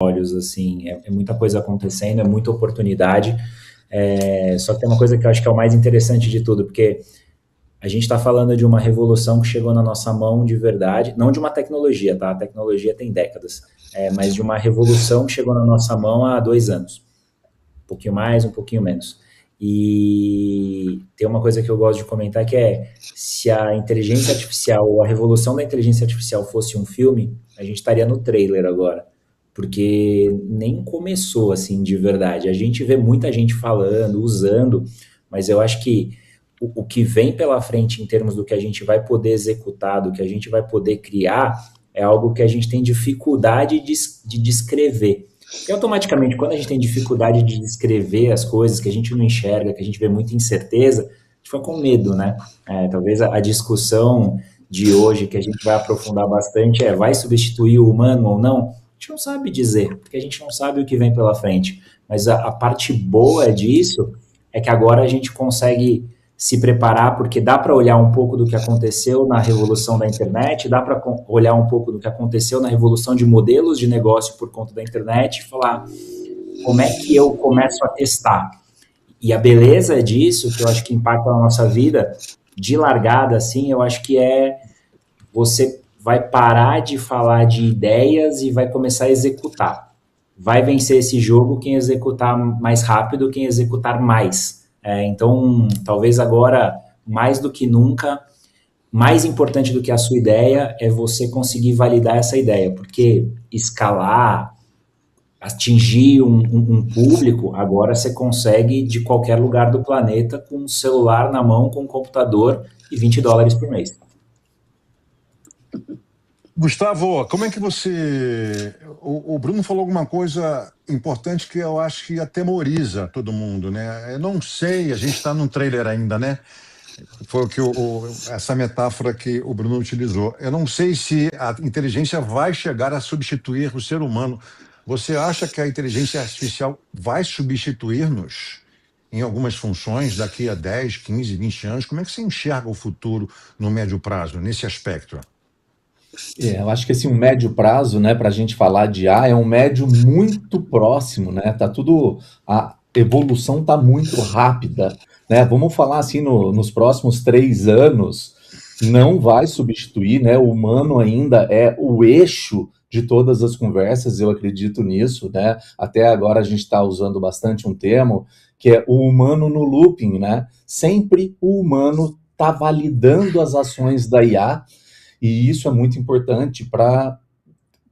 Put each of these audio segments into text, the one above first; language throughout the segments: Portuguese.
olhos, assim, é muita coisa acontecendo, é muita oportunidade, só que tem uma coisa que eu acho que é o mais interessante de tudo, porque a gente está falando de uma revolução que chegou na nossa mão de verdade, não de uma tecnologia, tá? A tecnologia tem décadas, mas de uma revolução que chegou na nossa mão há 2 anos. Um pouquinho mais, um pouquinho menos. E tem uma coisa que eu gosto de comentar que é, se a inteligência artificial, ou a revolução da inteligência artificial fosse um filme, a gente estaria no trailer agora. Porque nem começou assim de verdade. A gente vê muita gente falando, usando, mas eu acho que o que vem pela frente em termos do que a gente vai poder executar, do que a gente vai poder criar, é algo que a gente tem dificuldade de descrever. E automaticamente, quando a gente tem dificuldade de descrever as coisas, que a gente não enxerga, que a gente vê muita incerteza, a gente fica com medo, né? Talvez a discussão de hoje, que a gente vai aprofundar bastante, vai substituir o humano ou não? A gente não sabe dizer, porque a gente não sabe o que vem pela frente. Mas a parte boa disso é que agora a gente consegue se preparar, porque dá para olhar um pouco do que aconteceu na revolução da internet, dá para olhar um pouco do que aconteceu na revolução de modelos de negócio por conta da internet e falar como é que eu começo a testar. E a beleza disso, que eu acho que impacta na nossa vida, de largada, assim, eu acho que você vai parar de falar de ideias e vai começar a executar. Vai vencer esse jogo quem executar mais rápido, quem executar mais. Então, talvez agora, mais do que nunca, mais importante do que a sua ideia é você conseguir validar essa ideia, porque escalar, atingir um público, agora você consegue de qualquer lugar do planeta com um celular na mão, com um computador e $20 por mês. Gustavo, como é que você... O Bruno falou alguma coisa importante que eu acho que atemoriza todo mundo, né? Eu não sei, a gente está num trailer ainda, né? Foi o que essa metáfora que o Bruno utilizou. Eu não sei se a inteligência vai chegar a substituir o ser humano. Você acha que a inteligência artificial vai substituir-nos em algumas funções daqui a 10, 15, 20 anos? Como é que você enxerga o futuro no médio prazo, nesse aspecto? Eu acho que assim, um médio prazo, né, para a gente falar de IA, é um médio muito próximo, né? A evolução está muito rápida, né? Vamos falar assim, nos próximos 3 anos, não vai substituir, né? O humano ainda é o eixo de todas as conversas, eu acredito nisso, né? Até agora a gente está usando bastante um termo que é o humano no looping, né? Sempre o humano está validando as ações da IA, e isso é muito importante para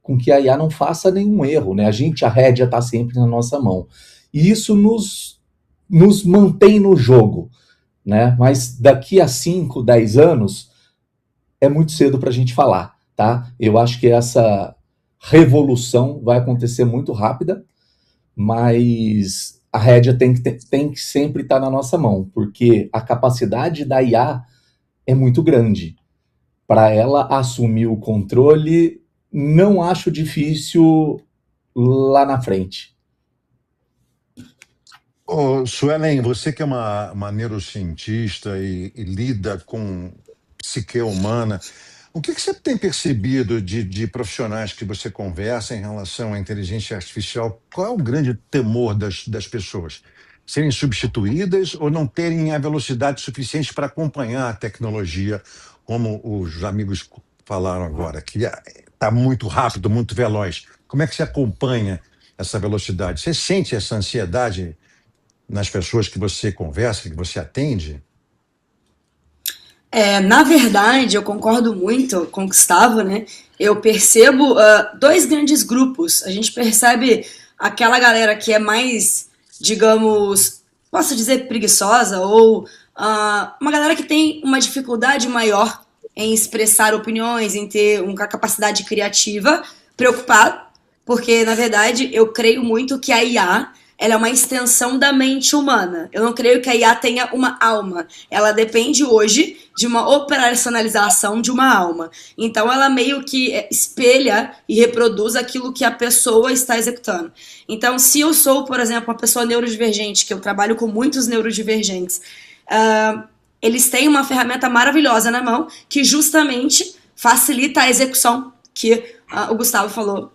com que a IA não faça nenhum erro, né? A rédea está sempre na nossa mão. E isso nos mantém no jogo, né? Mas daqui a 5, 10 anos, é muito cedo para a gente falar, tá? Eu acho que essa revolução vai acontecer muito rápida, mas a rédea tem que sempre estar na nossa mão, porque a capacidade da IA é muito grande. Para ela assumir o controle, não acho difícil lá na frente. Suelen, você que é uma neurocientista e lida com psique humana, o que você tem percebido de profissionais que você conversa em relação à inteligência artificial? Qual é o grande temor das pessoas? Serem substituídas ou não terem a velocidade suficiente para acompanhar a tecnologia, como os amigos falaram agora, que está muito rápido, muito veloz? Como é que você acompanha essa velocidade? Você sente essa ansiedade nas pessoas que você conversa, que você atende? Na verdade, eu concordo muito com o Gustavo, né? Eu percebo dois grandes grupos. A gente percebe aquela galera que é mais, digamos, posso dizer preguiçosa, ou uma galera que tem uma dificuldade maior em expressar opiniões, em ter uma capacidade criativa, preocupado, porque, na verdade, eu creio muito que a IA ela é uma extensão da mente humana. Eu não creio que a IA tenha uma alma. Ela depende hoje de uma operacionalização de uma alma. Então, ela meio que espelha e reproduz aquilo que a pessoa está executando. Então, se eu sou, por exemplo, uma pessoa neurodivergente, que eu trabalho com muitos neurodivergentes, eles têm uma ferramenta maravilhosa na mão que justamente facilita a execução que o Gustavo falou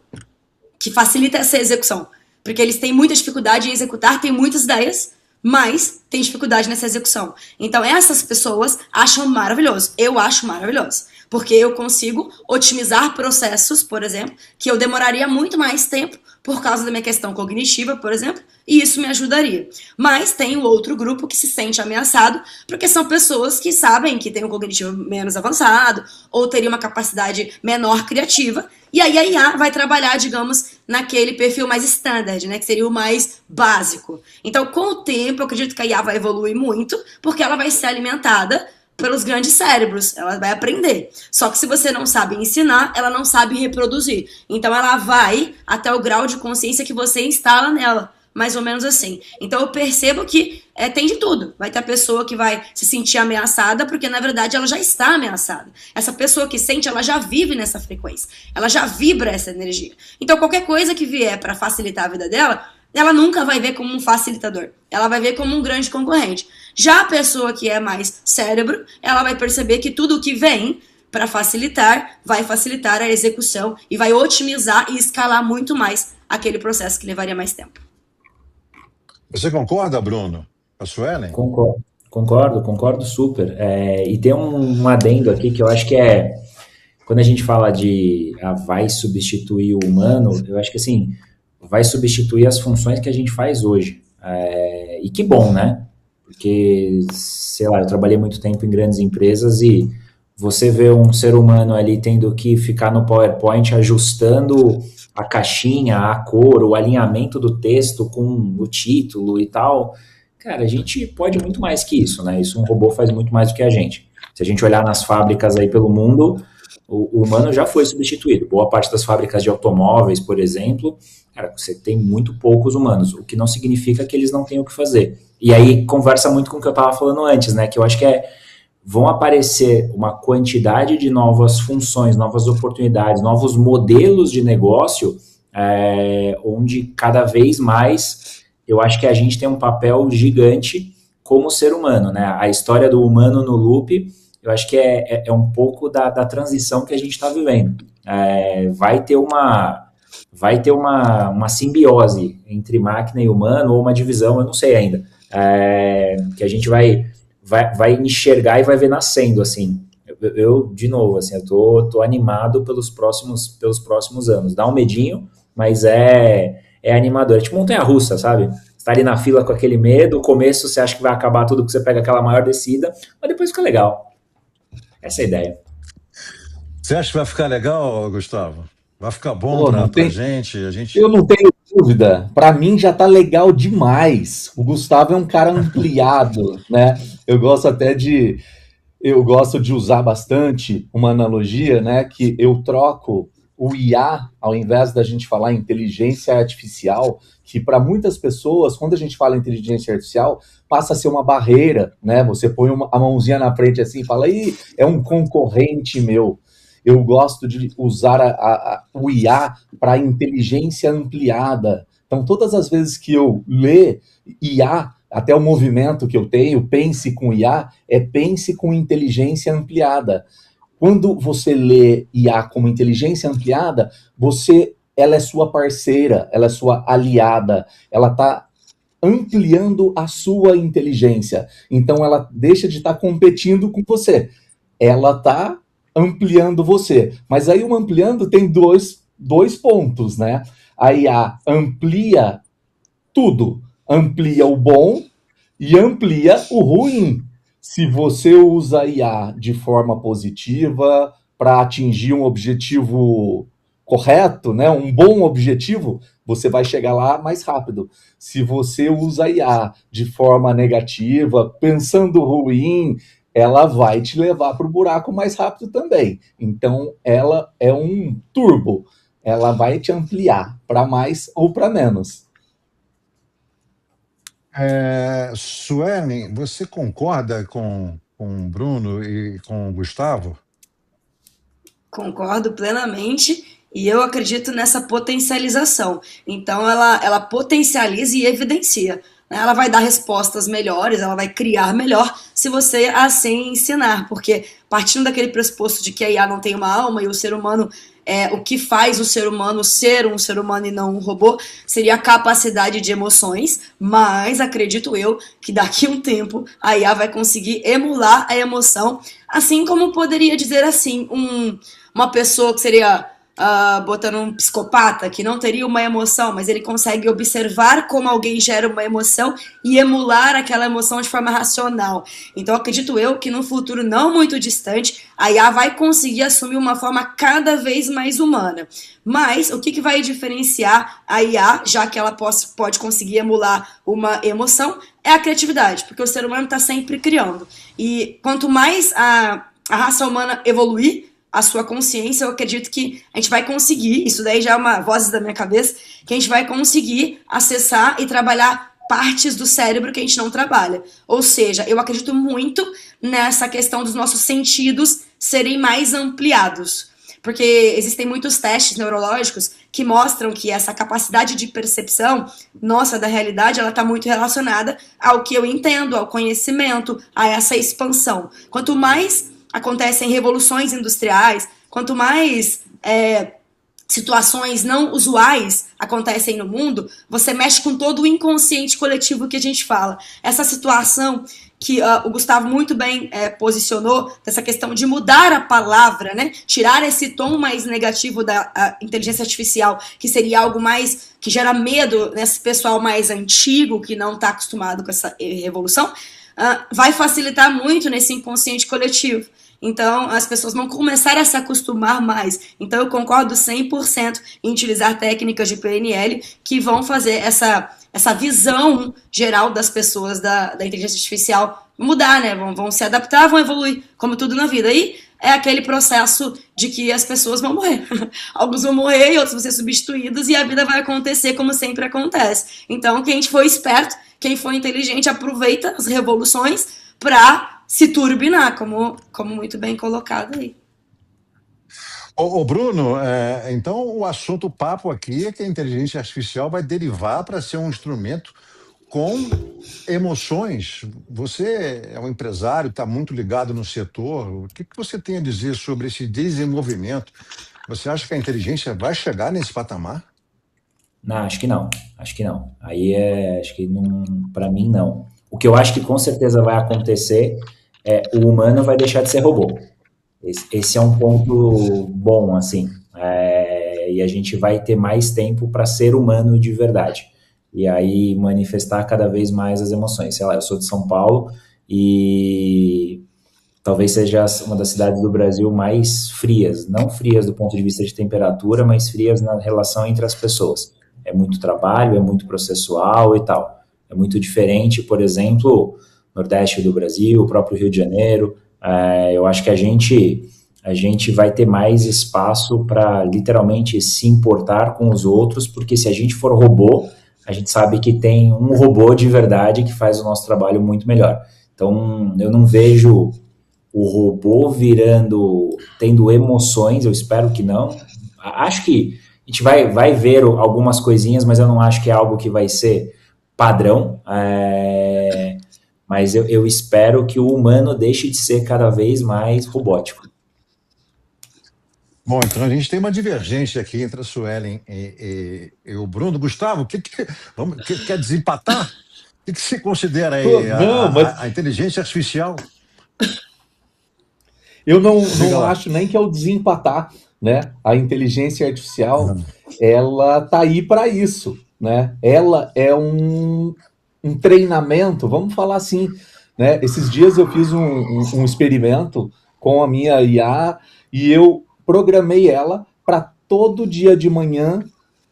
que facilita essa execução. Porque eles têm muita dificuldade em executar, têm muitas ideias, mas tem dificuldade nessa execução. Então essas pessoas acham maravilhoso. Eu acho maravilhoso. Porque eu consigo otimizar processos, por exemplo, que eu demoraria muito mais tempo por causa da minha questão cognitiva, por exemplo, e isso me ajudaria. Mas tem o outro grupo que se sente ameaçado, porque são pessoas que sabem que tem um cognitivo menos avançado, ou teria uma capacidade menor criativa, e aí a IA vai trabalhar, digamos, naquele perfil mais standard, né, que seria o mais básico. Então, com o tempo, eu acredito que a IA vai evoluir muito, porque ela vai ser alimentada pelos grandes cérebros, ela vai aprender. Só que se você não sabe ensinar, ela não sabe reproduzir. Então ela vai até o grau de consciência que você instala nela, mais ou menos assim. Então eu percebo que tem de tudo. Vai ter a pessoa que vai se sentir ameaçada, porque na verdade ela já está ameaçada. Essa pessoa que sente, ela já vive nessa frequência. Ela já vibra essa energia. Então qualquer coisa que vier para facilitar a vida dela, ela nunca vai ver como um facilitador. Ela vai ver como um grande concorrente. Já a pessoa que é mais cérebro, ela vai perceber que tudo o que vem para facilitar, vai facilitar a execução e vai otimizar e escalar muito mais aquele processo que levaria mais tempo. Você concorda, Bruno? A Suelen? Concordo super. E tem um adendo aqui que eu acho que quando a gente fala de vai substituir o humano, eu acho que assim, vai substituir as funções que a gente faz hoje. E que bom, né? Porque, sei lá, eu trabalhei muito tempo em grandes empresas e você vê um ser humano ali tendo que ficar no PowerPoint ajustando a caixinha, a cor, o alinhamento do texto com o título e tal. Cara, a gente pode muito mais que isso, né? Isso um robô faz muito mais do que a gente. Se a gente olhar nas fábricas aí pelo mundo, o humano já foi substituído. Boa parte das fábricas de automóveis, por exemplo, cara, você tem muito poucos humanos, o que não significa que eles não tenham o que fazer. E aí conversa muito com o que eu estava falando antes, né? Que eu acho que vão aparecer uma quantidade de novas funções, novas oportunidades, novos modelos de negócio, onde cada vez mais eu acho que a gente tem um papel gigante como ser humano, né? A história do humano no loop, eu acho que é um pouco da transição que a gente está vivendo. Vai ter uma simbiose entre máquina e humano, ou uma divisão, eu não sei ainda, que a gente vai enxergar e vai ver nascendo, assim. Eu de novo, assim, eu tô animado pelos próximos anos. Dá um medinho, mas é animador. É tipo montanha-russa, sabe? Você tá ali na fila com aquele medo, no começo você acha que vai acabar tudo, que você pega aquela maior descida, mas depois fica legal. Essa é a ideia. Você acha que vai ficar legal, Gustavo? Vai ficar bom pra gente? Eu não tenho dúvida. Para mim já tá legal demais. O Gustavo é um cara ampliado, né? Eu gosto de usar bastante uma analogia, né? Que eu troco o IA, ao invés da gente falar inteligência artificial, que para muitas pessoas, quando a gente fala inteligência artificial, passa a ser uma barreira, né? Você põe a mãozinha na frente assim e fala, ih, é um concorrente meu. Eu gosto de usar o IA para inteligência ampliada. Então, todas as vezes que eu ler IA, até o movimento que eu tenho, pense com IA, pense com inteligência ampliada. Quando você lê IA como inteligência ampliada, ela é sua parceira, ela é sua aliada, ela está ampliando a sua inteligência. Então, ela deixa de estar competindo com você. Ela está ampliando você. Mas aí o ampliando tem dois pontos, né? A IA amplia tudo. Amplia o bom e amplia o ruim. Se você usa a IA de forma positiva para atingir um objetivo correto, né? Um bom objetivo, você vai chegar lá mais rápido. Se você usa a IA de forma negativa, pensando ruim, ela vai te levar para o buraco mais rápido também. Então, ela é um turbo. Ela vai te ampliar para mais ou para menos. Suelen, você concorda com o Bruno e com o Gustavo? Concordo plenamente. E eu acredito nessa potencialização. Então, ela potencializa e evidencia. Ela vai dar respostas melhores, ela vai criar melhor se você assim ensinar, porque partindo daquele pressuposto de que a IA não tem uma alma e o ser humano o que faz o ser humano ser um ser humano e não um robô, seria a capacidade de emoções, mas acredito eu que daqui a um tempo a IA vai conseguir emular a emoção, assim como poderia dizer assim, uma pessoa que seria... botando um psicopata que não teria uma emoção, mas ele consegue observar como alguém gera uma emoção e emular aquela emoção de forma racional. Então acredito eu que no futuro não muito distante a IA vai conseguir assumir uma forma cada vez mais humana. Mas o que vai diferenciar a IA, já que ela pode conseguir emular uma emoção, é a criatividade, porque o ser humano está sempre criando. E quanto mais a raça humana evoluir a sua consciência, eu acredito que a gente vai conseguir, isso daí já é uma voz da minha cabeça, que a gente vai conseguir acessar e trabalhar partes do cérebro que a gente não trabalha. Ou seja, eu acredito muito nessa questão dos nossos sentidos serem mais ampliados. Porque existem muitos testes neurológicos que mostram que essa capacidade de percepção nossa da realidade, ela está muito relacionada ao que eu entendo, ao conhecimento, a essa expansão. Quanto mais acontecem revoluções industriais, quanto mais situações não usuais acontecem no mundo, você mexe com todo o inconsciente coletivo que a gente fala. Essa situação que o Gustavo muito bem posicionou, dessa questão de mudar a palavra, né? Tirar esse tom mais negativo da inteligência artificial, que seria algo mais que gera medo nesse pessoal mais antigo, que não está acostumado com essa revolução, vai facilitar muito nesse inconsciente coletivo. Então, as pessoas vão começar a se acostumar mais. Então, eu concordo 100% em utilizar técnicas de PNL que vão fazer essa visão geral das pessoas da inteligência artificial mudar, né? Vão se adaptar, vão evoluir, como tudo na vida. E é aquele processo de que as pessoas vão morrer. Alguns vão morrer e outros vão ser substituídos e a vida vai acontecer como sempre acontece. Então, quem for esperto, quem for inteligente, aproveita as revoluções para se turbinar, como muito bem colocado aí. Ô Bruno, então o assunto, o papo aqui é que a inteligência artificial vai derivar para ser um instrumento com emoções. Você é um empresário, está muito ligado no setor. O que você tem a dizer sobre esse desenvolvimento? Você acha que a inteligência vai chegar nesse patamar? Não, acho que não. Acho que não. Aí acho que não, para mim não. O que eu acho que com certeza vai acontecer o humano vai deixar de ser robô. Esse é um ponto bom, assim. E a gente vai ter mais tempo para ser humano de verdade. E aí manifestar cada vez mais as emoções. Sei lá, eu sou de São Paulo e talvez seja uma das cidades do Brasil mais frias. Não frias do ponto de vista de temperatura, mas frias na relação entre as pessoas. É muito trabalho, é muito processual e tal. É muito diferente, por exemplo, Nordeste do Brasil, o próprio Rio de Janeiro. Eu acho que a gente vai ter mais espaço para literalmente se importar com os outros, porque se a gente for robô, a gente sabe que tem um robô de verdade que faz o nosso trabalho muito melhor. Então, eu não vejo o robô tendo emoções, eu espero que não. Acho que a gente vai ver algumas coisinhas, mas eu não acho que é algo que vai ser padrão. Mas eu espero que o humano deixe de ser cada vez mais robótico. Bom, então a gente tem uma divergência aqui entre a Suelen e o Bruno. Gustavo, quer desempatar? O que você considera aí a inteligência artificial? Eu não acho nem que é o desempatar, né? A inteligência artificial, ela tá aí para isso, né? Ela é um treinamento, vamos falar assim, né? Esses dias eu fiz um experimento com a minha IA e eu programei ela para todo dia de manhã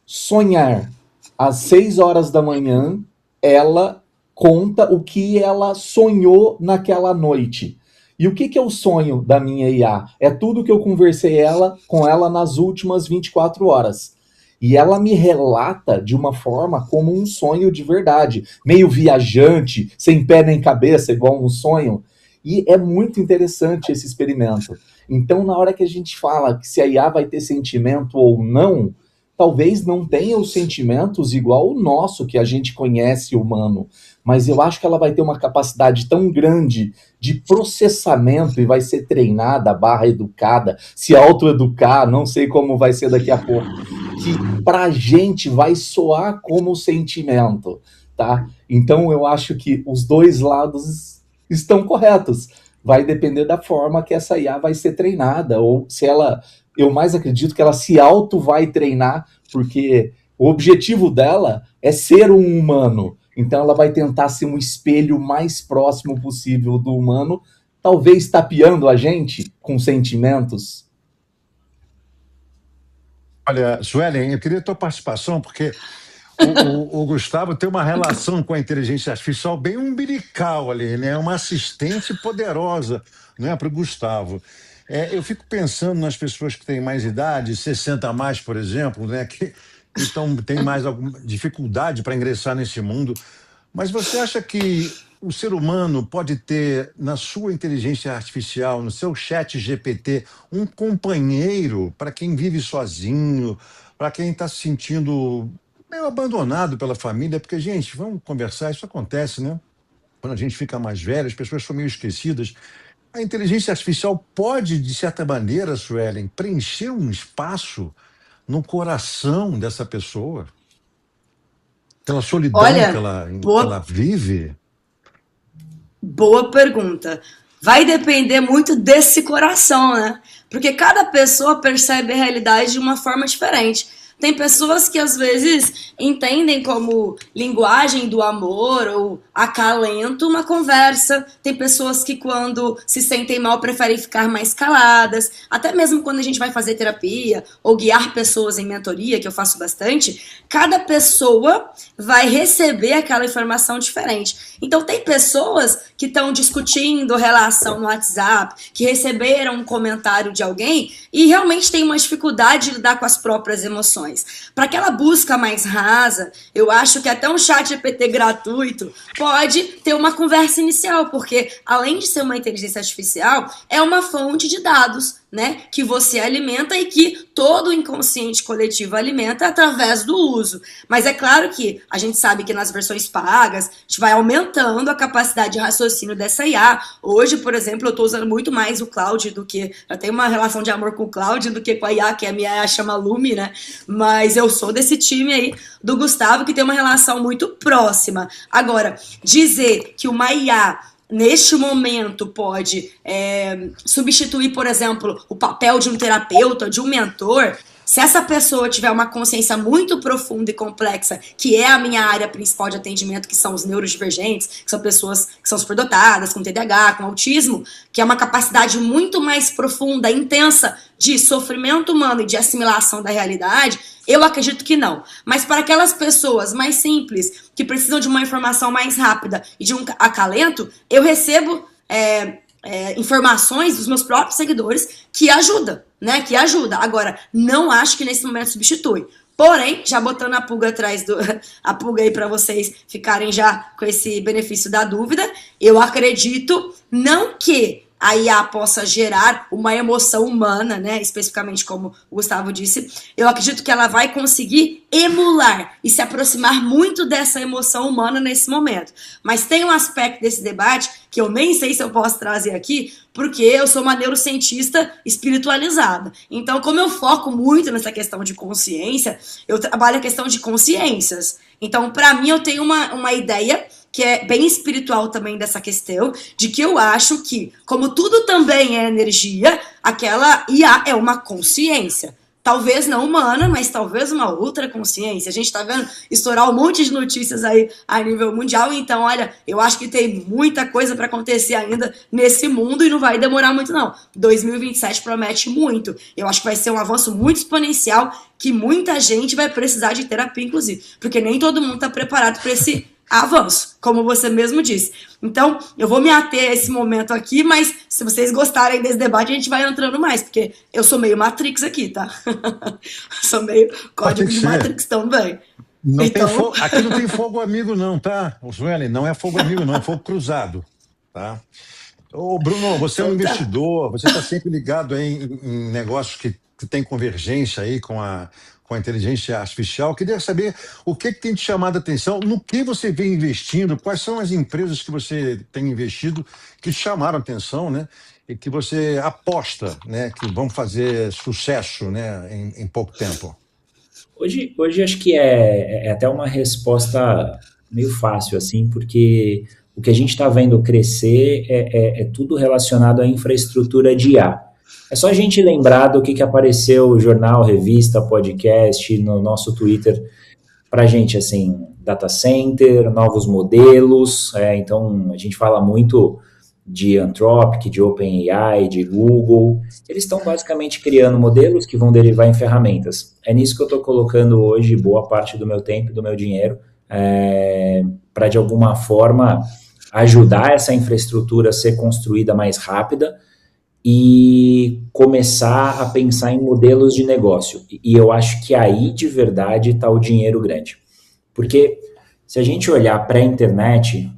sonhar. Às 6 horas da manhã, ela conta o que ela sonhou naquela noite. E o que é o sonho da minha IA? É tudo que eu conversei com ela nas últimas 24 horas. E ela me relata de uma forma como um sonho de verdade, meio viajante, sem pé nem cabeça, igual um sonho. E é muito interessante esse experimento. Então, na hora que a gente fala que se a IA vai ter sentimento ou não, talvez não tenha os sentimentos igual o nosso, que a gente conhece humano, mas eu acho que ela vai ter uma capacidade tão grande de processamento e vai ser treinada, educada, se autoeducar, não sei como vai ser daqui a pouco, que pra gente vai soar como sentimento, tá? Então eu acho que os dois lados estão corretos. Vai depender da forma que essa IA vai ser treinada, ou se ela, eu mais acredito que ela se auto vai treinar, porque o objetivo dela é ser um humano. Então ela vai tentar ser um espelho mais próximo possível do humano, talvez tapeando a gente com sentimentos. Olha, Suelen, eu queria a tua participação, porque o Gustavo tem uma relação com a inteligência artificial bem umbilical ali, né? Uma assistente poderosa, não é, para o Gustavo. Eu fico pensando nas pessoas que têm mais idade, 60 a mais, por exemplo, né? Que têm mais alguma dificuldade para ingressar nesse mundo. Mas você acha que o ser humano pode ter, na sua inteligência artificial, no seu chat GPT, um companheiro para quem vive sozinho, para quem está se sentindo meio abandonado pela família? Porque, gente, vamos conversar, isso acontece, né? Quando a gente fica mais velho, as pessoas são meio esquecidas. A inteligência artificial pode, de certa maneira, Suelen, preencher um espaço no coração dessa pessoa, pela solidão Olha, que ela vive? boa pergunta. Vai depender muito desse coração, né? Porque cada pessoa percebe a realidade de uma forma diferente. Tem pessoas que às vezes entendem como linguagem do amor ou acalento uma conversa. Tem pessoas que quando se sentem mal preferem ficar mais caladas. Até mesmo quando a gente vai fazer terapia ou guiar pessoas em mentoria, que eu faço bastante, cada pessoa vai receber aquela informação diferente. Então tem pessoas que estão discutindo relação no WhatsApp, que receberam um comentário de alguém e realmente têm uma dificuldade de lidar com as próprias emoções. Para aquela busca mais rasa, eu acho que até um chat GPT gratuito pode ter uma conversa inicial, porque além de ser uma inteligência artificial, é uma fonte de dados, né, que você alimenta e que todo o inconsciente coletivo alimenta através do uso. Mas é claro que a gente sabe que nas versões pagas, a gente vai aumentando a capacidade de raciocínio dessa IA. Hoje, por exemplo, eu estou usando muito mais o Cloud do que... Eu tenho uma relação de amor com o Cloud do que com a IA, que a minha IA chama Lumi, né? Mas eu sou desse time aí do Gustavo, que tem uma relação muito próxima. Agora, dizer que uma IA neste momento pode substituir, por exemplo, o papel de um terapeuta, de um mentor, se essa pessoa tiver uma consciência muito profunda e complexa, que é a minha área principal de atendimento, que são os neurodivergentes, que são pessoas que são superdotadas, com TDAH, com autismo, que é uma capacidade muito mais profunda, intensa de sofrimento humano e de assimilação da realidade, eu acredito que não. Mas para aquelas pessoas mais simples, que precisam de uma informação mais rápida e de um acalento, eu recebo informações dos meus próprios seguidores que ajuda, né? Que ajuda. Agora, não acho que nesse momento substitui. Porém, já botando a pulga atrás a pulga aí para vocês ficarem já com esse benefício da dúvida, eu acredito não que a IA possa gerar uma emoção humana, né? Especificamente como o Gustavo disse, eu acredito que ela vai conseguir emular e se aproximar muito dessa emoção humana nesse momento. Mas tem um aspecto desse debate que eu nem sei se eu posso trazer aqui, porque eu sou uma neurocientista espiritualizada. Então, como eu foco muito nessa questão de consciência, eu trabalho a questão de consciências. Então, para mim, eu tenho uma ideia que é bem espiritual também dessa questão, de que eu acho que, como tudo também é energia, aquela IA é uma consciência. Talvez não humana, mas talvez uma outra consciência. A gente está vendo estourar um monte de notícias aí a nível mundial, então, olha, eu acho que tem muita coisa para acontecer ainda nesse mundo e não vai demorar muito, não. 2027 promete muito. Eu acho que vai ser um avanço muito exponencial que muita gente vai precisar de terapia, inclusive, porque nem todo mundo está preparado para esse avanço, como você mesmo disse. Então, eu vou me ater a esse momento aqui, mas se vocês gostarem desse debate, a gente vai entrando mais, porque eu sou meio Matrix aqui, tá? Sou meio código de Matrix também. Não então... Aqui não tem fogo amigo não, tá? Suelen, não é fogo amigo não, é fogo cruzado, tá? Ô, Bruno, você é um investidor, você está sempre ligado aí em negócios que tem convergência aí com a com a inteligência artificial. Queria saber o que tem te chamado a atenção, no que você vem investindo, quais são as empresas que você tem investido que te chamaram a atenção, né? E que você aposta, né, que vão fazer sucesso, né, em pouco tempo. Hoje acho que é até uma resposta meio fácil, assim, porque o que a gente está vendo crescer é tudo relacionado à infraestrutura de IA. É só a gente lembrar do que apareceu jornal, revista, podcast, no nosso Twitter, para a gente, assim, data center, novos modelos, então a gente fala muito de Anthropic, de OpenAI, de Google. Eles estão basicamente criando modelos que vão derivar em ferramentas. É nisso que eu estou colocando hoje boa parte do meu tempo e do meu dinheiro, para de alguma forma ajudar essa infraestrutura a ser construída mais rápida e começar a pensar em modelos de negócio. E eu acho que aí de verdade está o dinheiro grande. Porque se a gente olhar para a internet,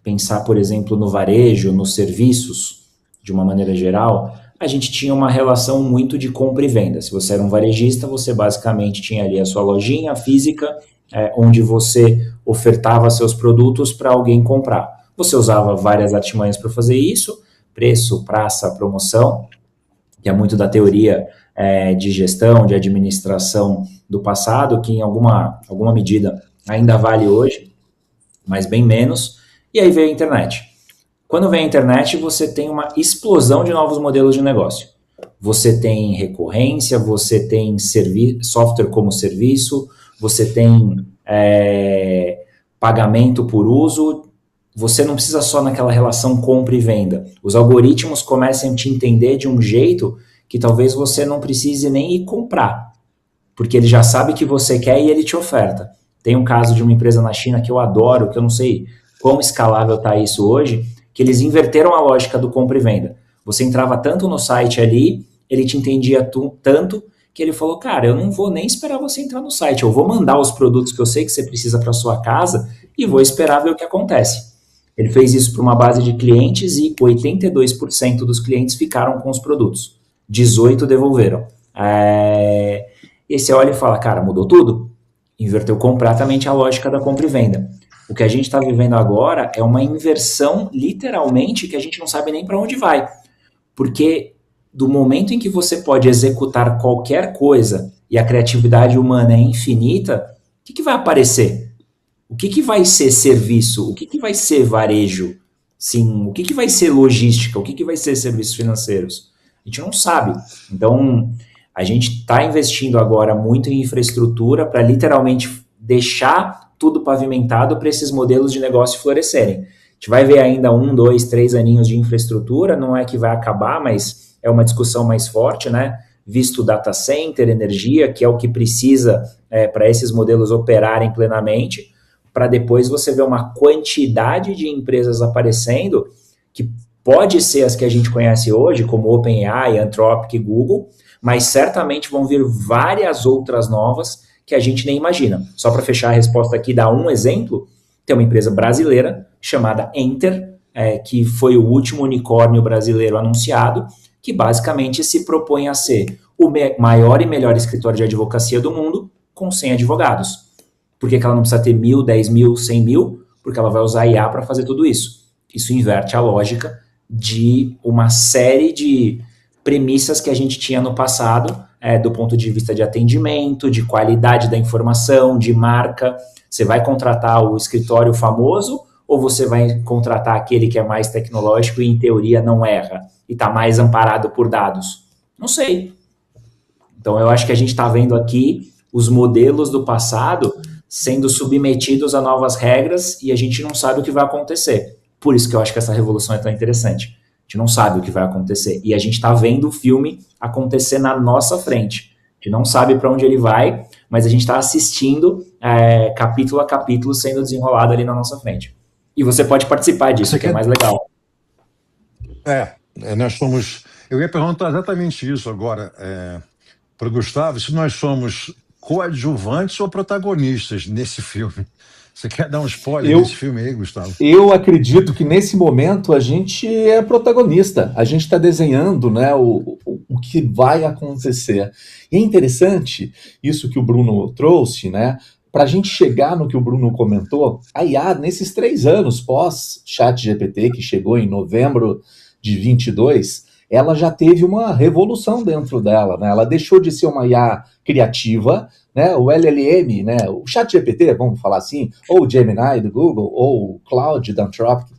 pensar, por exemplo, no varejo, nos serviços, de uma maneira geral, a gente tinha uma relação muito de compra e venda. Se você era um varejista, você basicamente tinha ali a sua lojinha física, onde você ofertava seus produtos para alguém comprar. Você usava várias artimanhas para fazer isso, preço, praça, promoção, que é muito da teoria de gestão, de administração do passado, que em alguma medida ainda vale hoje, mas bem menos. E aí veio a internet. Quando vem a internet, você tem uma explosão de novos modelos de negócio. Você tem recorrência, você tem software como serviço, você tem pagamento por uso. Você não precisa só naquela relação compra e venda. Os algoritmos começam a te entender de um jeito que talvez você não precise nem ir comprar, porque ele já sabe que você quer e ele te oferta. Tem um caso de uma empresa na China que eu adoro, que eu não sei quão escalável está isso hoje, que eles inverteram a lógica do compra e venda. Você entrava tanto no site ali, ele te entendia tanto, que ele falou, cara, eu não vou nem esperar você entrar no site, eu vou mandar os produtos que eu sei que você precisa para sua casa e vou esperar ver o que acontece. Ele fez isso para uma base de clientes e 82% dos clientes ficaram com os produtos. 18% devolveram. E você olha e fala, cara, mudou tudo? Inverteu completamente a lógica da compra e venda. O que a gente está vivendo agora é uma inversão, literalmente, que a gente não sabe nem para onde vai. Porque do momento em que você pode executar qualquer coisa e a criatividade humana é infinita, o que vai aparecer? O que vai ser serviço? O que vai ser varejo? Sim, o que vai ser logística? O que vai ser serviços financeiros? A gente não sabe. Então, a gente está investindo agora muito em infraestrutura para literalmente deixar tudo pavimentado para esses modelos de negócio florescerem. A gente vai ver ainda 1, 2, 3 aninhos de infraestrutura, não é que vai acabar, mas é uma discussão mais forte, né? Visto data center, energia, que é o que precisa para esses modelos operarem plenamente, para depois você ver uma quantidade de empresas aparecendo que pode ser as que a gente conhece hoje, como OpenAI, Anthropic, Google, mas certamente vão vir várias outras novas que a gente nem imagina. Só para fechar a resposta aqui, dar um exemplo, tem uma empresa brasileira chamada Enter, que foi o último unicórnio brasileiro anunciado, que basicamente se propõe a ser o maior e melhor escritório de advocacia do mundo com 100 advogados. Por que ela não precisa ter 1.000, 10.000, 100.000? Porque ela vai usar IA para fazer tudo isso. Isso inverte a lógica de uma série de premissas que a gente tinha no passado, do ponto de vista de atendimento, de qualidade da informação, de marca. Você vai contratar o escritório famoso ou você vai contratar aquele que é mais tecnológico e, em teoria, não erra e está mais amparado por dados? Não sei. Então, eu acho que a gente está vendo aqui os modelos do passado sendo submetidos a novas regras e a gente não sabe o que vai acontecer. Por isso que eu acho que essa revolução é tão interessante. A gente não sabe o que vai acontecer. E a gente está vendo o filme acontecer na nossa frente. A gente não sabe para onde ele vai, mas a gente está assistindo capítulo a capítulo sendo desenrolado ali na nossa frente. E você pode participar disso, que é mais legal. Nós somos... Eu ia perguntar exatamente isso agora para o Gustavo, se nós somos coadjuvantes ou protagonistas nesse filme. Você quer dar um spoiler desse filme aí, Gustavo? Eu acredito que nesse momento a gente é protagonista. A gente está desenhando, né, o o que vai acontecer. E é interessante isso que o Bruno trouxe, né? Para a gente chegar no que o Bruno comentou, a IA, nesses 3 anos pós-ChatGPT, que chegou em novembro de 22, ela já teve uma revolução dentro dela, né? Ela deixou de ser uma IA criativa, né? O LLM, né? O ChatGPT, vamos falar assim, ou o Gemini do Google, ou o Claude da Anthropic,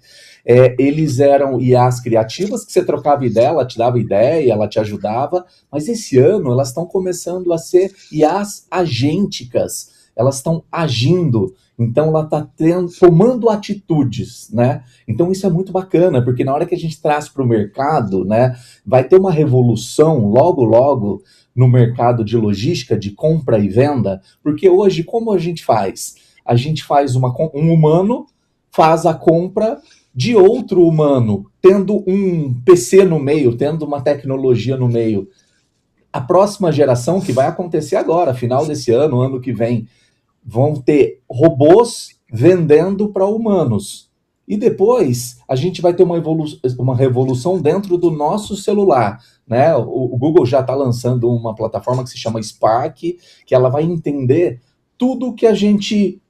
eles eram IAs criativas, que você trocava ideia, ela te dava ideia, ela te ajudava, mas esse ano elas estão começando a ser IAs agênticas, elas estão agindo, então ela está tomando atitudes, né? Então isso é muito bacana, porque na hora que a gente traz para o mercado, né, vai ter uma revolução logo, logo no mercado de logística, de compra e venda, porque hoje, como a gente faz? A gente faz um humano faz a compra de outro humano, tendo um PC no meio, tendo uma tecnologia no meio. A próxima geração, que vai acontecer agora, final desse ano, ano que vem, vão ter robôs vendendo para humanos. E depois a gente vai ter uma revolução dentro do nosso celular, né? O Google já está lançando uma plataforma que se chama Spark, que ela vai entender tudo que a gente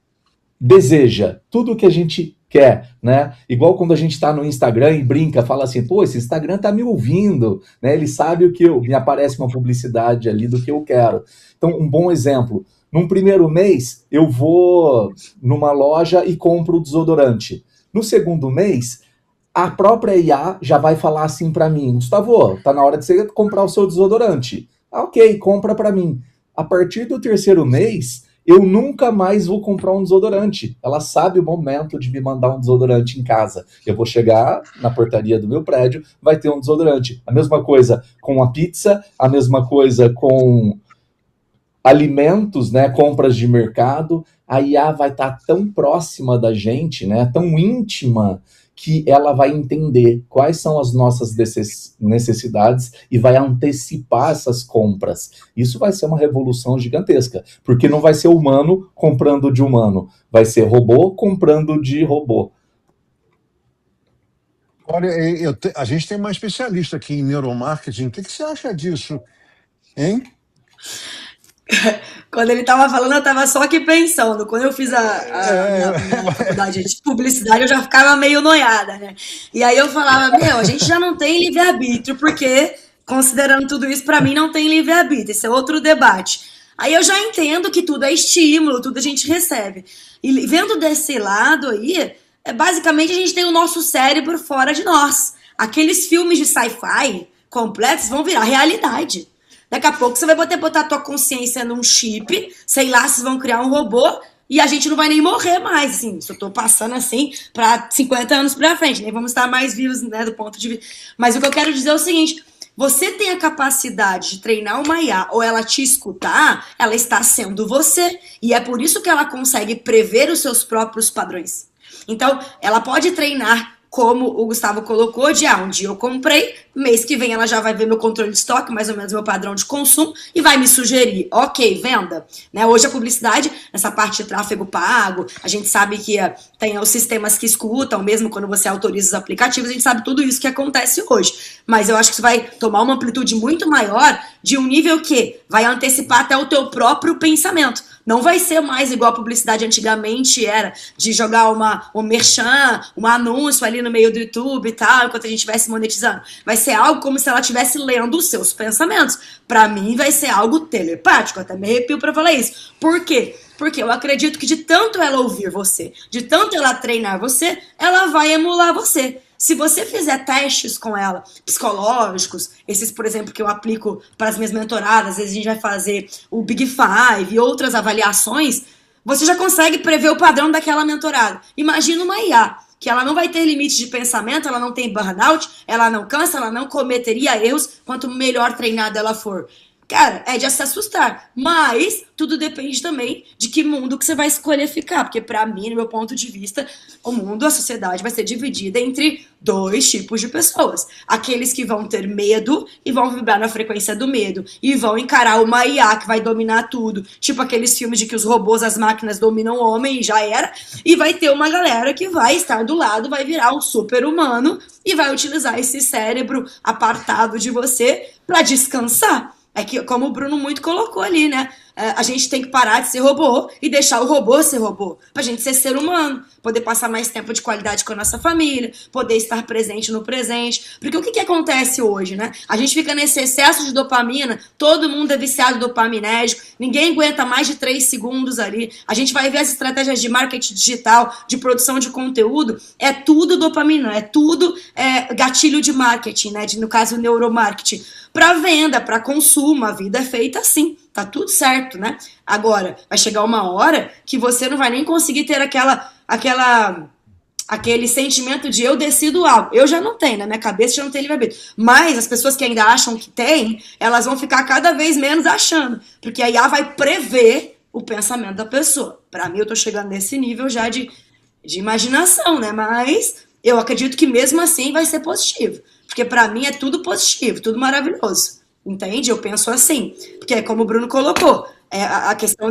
deseja, tudo que a gente quer, né? Igual quando a gente está no Instagram e brinca, fala assim, pô, esse Instagram tá me ouvindo, né? Ele sabe o que me aparece uma publicidade ali do que eu quero. Então, um bom exemplo, num primeiro mês, eu vou numa loja e compro o desodorante. No segundo mês, a própria IA já vai falar assim para mim, Gustavo, tá na hora de você comprar o seu desodorante. Ah, ok, compra para mim. A partir do terceiro mês, eu nunca mais vou comprar um desodorante. Ela sabe o momento de me mandar um desodorante em casa. Eu vou chegar na portaria do meu prédio, vai ter um desodorante. A mesma coisa com a pizza, a mesma coisa com alimentos, né, compras de mercado. A IA vai estar tão próxima da gente, né, tão íntima, que ela vai entender quais são as nossas necessidades e vai antecipar essas compras. Isso vai ser uma revolução gigantesca, porque não vai ser humano comprando de humano, vai ser robô comprando de robô. Olha, a gente tem uma especialista aqui em neuromarketing. O que você acha disso, hein? Quando ele tava falando, eu tava só aqui pensando. Quando eu fiz minha faculdade de publicidade, eu já ficava meio noiada, né? E aí eu falava, a gente já não tem livre-arbítrio, porque, considerando tudo isso, pra mim não tem livre-arbítrio. Esse é outro debate. Aí eu já entendo que tudo é estímulo, tudo a gente recebe. E vendo desse lado aí, basicamente a gente tem o nosso cérebro fora de nós. Aqueles filmes de sci-fi completos vão virar realidade. Daqui a pouco você vai botar a tua consciência num chip, sei lá, vocês vão criar um robô e a gente não vai nem morrer mais, assim, se eu tô passando assim pra 50 anos pra frente, nem vamos estar mais vivos, né, do ponto de vista. Mas o que eu quero dizer é o seguinte, você tem a capacidade de treinar uma IA ou ela te escutar, ela está sendo você, e é por isso que ela consegue prever os seus próprios padrões. Então, ela pode treinar como o Gustavo colocou, um dia eu comprei, mês que vem ela já vai ver meu controle de estoque, mais ou menos meu padrão de consumo, e vai me sugerir, ok, venda. Né? Hoje a publicidade, nessa parte de tráfego pago, a gente sabe que tem os sistemas que escutam, mesmo quando você autoriza os aplicativos, a gente sabe tudo isso que acontece hoje. Mas eu acho que isso vai tomar uma amplitude muito maior, de um nível que vai antecipar até o teu próprio pensamento. Não vai ser mais igual a publicidade antigamente era, de jogar um merchan, um anúncio ali no meio do YouTube e tal, enquanto a gente estivesse monetizando. Vai ser algo como se ela estivesse lendo os seus pensamentos. Pra mim vai ser algo telepático, até me arrepio pra falar isso. Por quê? Porque eu acredito que de tanto ela ouvir você, de tanto ela treinar você, ela vai emular você. Se você fizer testes com ela, psicológicos, esses, por exemplo, que eu aplico para as minhas mentoradas, às vezes a gente vai fazer o Big Five e outras avaliações, você já consegue prever o padrão daquela mentorada. Imagina uma IA, que ela não vai ter limite de pensamento, ela não tem burnout, ela não cansa, ela não cometeria erros, quanto melhor treinada ela for. cara, é de se assustar. Mas tudo depende também de que mundo que você vai escolher ficar. Porque pra mim, no meu ponto de vista, o mundo, a sociedade vai ser dividida entre 2 tipos de pessoas. Aqueles que vão ter medo e vão vibrar na frequência do medo. E vão encarar uma IA que vai dominar tudo. Tipo aqueles filmes de que os robôs, as máquinas dominam o homem e já era. E vai ter uma galera que vai estar do lado, vai virar um super-humano e vai utilizar esse cérebro apartado de você pra descansar. É que, como o Bruno muito colocou ali, né? A gente tem que parar de ser robô e deixar o robô ser robô. Pra gente ser ser humano, poder passar mais tempo de qualidade com a nossa família, poder estar presente no presente. Porque o que acontece hoje, né? A gente fica nesse excesso de dopamina, todo mundo é viciado dopaminérgico, ninguém aguenta mais de 3 segundos ali. A gente vai ver as estratégias de marketing digital, de produção de conteúdo, é tudo dopamina, é tudo gatilho de marketing, né? No caso, neuromarketing. Para venda, para consumo, a vida é feita assim, tá tudo certo, né? Agora, vai chegar uma hora que você não vai nem conseguir ter aquele sentimento de eu decido algo. Eu já não tenho, na minha cabeça já não tem livre-arbítrio. Mas as pessoas que ainda acham que tem, elas vão ficar cada vez menos achando, porque a IA vai prever o pensamento da pessoa. Para mim, eu tô chegando nesse nível já de imaginação, né? Mas eu acredito que mesmo assim vai ser positivo. Porque pra mim é tudo positivo, tudo maravilhoso. Entende? Eu penso assim. Porque é como o Bruno colocou, é a questão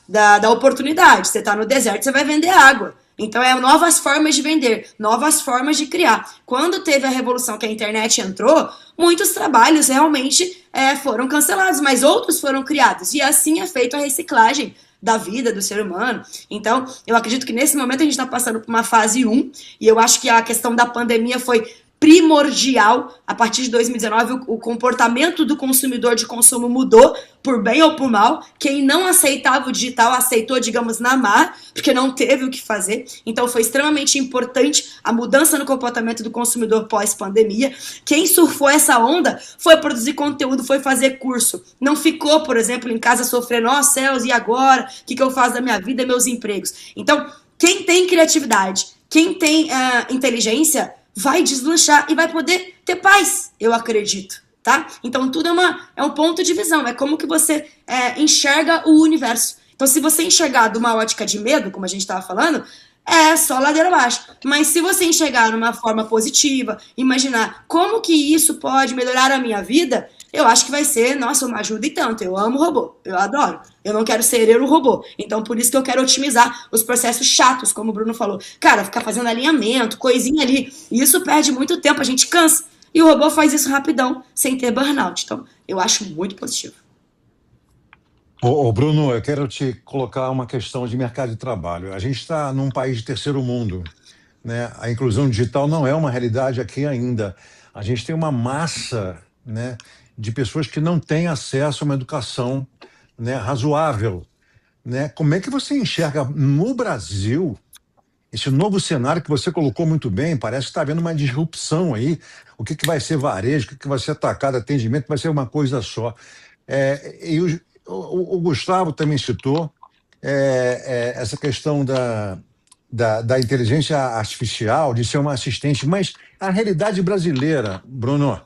da oportunidade. Você tá no deserto, você vai vender água. Então é novas formas de vender, novas formas de criar. Quando teve a revolução que a internet entrou, muitos trabalhos realmente foram cancelados, mas outros foram criados. E assim é feita a reciclagem da vida do ser humano. Então, eu acredito que nesse momento a gente está passando por uma fase 1, e eu acho que a questão da pandemia foi primordial. A partir de 2019, o comportamento do consumidor de consumo mudou, por bem ou por mal. Quem não aceitava o digital, aceitou, digamos, na má, porque não teve o que fazer. Então, foi extremamente importante a mudança no comportamento do consumidor pós-pandemia. Quem surfou essa onda foi produzir conteúdo, foi fazer curso. Não ficou, por exemplo, em casa sofrendo, ó céus, e agora? O que eu faço da minha vida, meus empregos? Então, quem tem criatividade, quem tem inteligência, vai deslanchar e vai poder ter paz, eu acredito, tá? Então tudo é um ponto de visão, é como que você enxerga o universo. Então se você enxergar de uma ótica de medo, como a gente estava falando, é só ladeira abaixo. Mas se você enxergar de uma forma positiva, imaginar como que isso pode melhorar a minha vida, eu acho que vai ser, nossa, uma ajuda e tanto. Eu amo robô, eu adoro. Eu não quero ser eu o robô. Então, por isso que eu quero otimizar os processos chatos, como o Bruno falou. Cara, ficar fazendo alinhamento, coisinha ali. E isso perde muito tempo, a gente cansa. E o robô faz isso rapidão, sem ter burnout. Então, eu acho muito positivo. Bruno, eu quero te colocar uma questão de mercado de trabalho. A gente está num país de terceiro mundo, né? A inclusão digital não é uma realidade aqui ainda. A gente tem uma massa, né, de pessoas que não têm acesso a uma educação, né, razoável, né? Como é que você enxerga no Brasil esse novo cenário que você colocou muito bem? Parece que está havendo uma disrupção aí. O que vai ser varejo, o que vai ser atacado, atendimento, vai ser uma coisa só. E o Gustavo também citou essa questão da inteligência artificial, de ser uma assistente, mas a realidade brasileira, Bruno,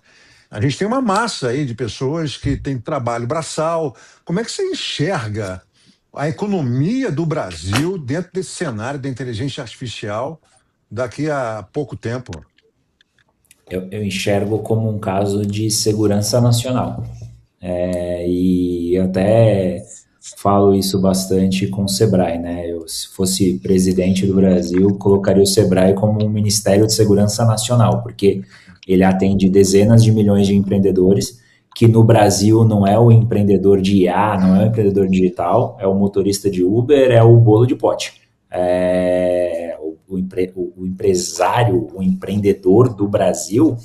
a gente tem uma massa aí de pessoas que têm trabalho braçal. Como é que você enxerga a economia do Brasil dentro desse cenário da inteligência artificial daqui a pouco tempo? Eu enxergo como um caso de segurança nacional. E até falo isso bastante com o Sebrae, né? Eu, se fosse presidente do Brasil, colocaria o Sebrae como um Ministério de Segurança Nacional, porque ele atende dezenas de milhões de empreendedores, que no Brasil não é o empreendedor de IA, não é o empreendedor digital, é o motorista de Uber, é o bolo de pote. O empresário, o empreendedor do Brasil,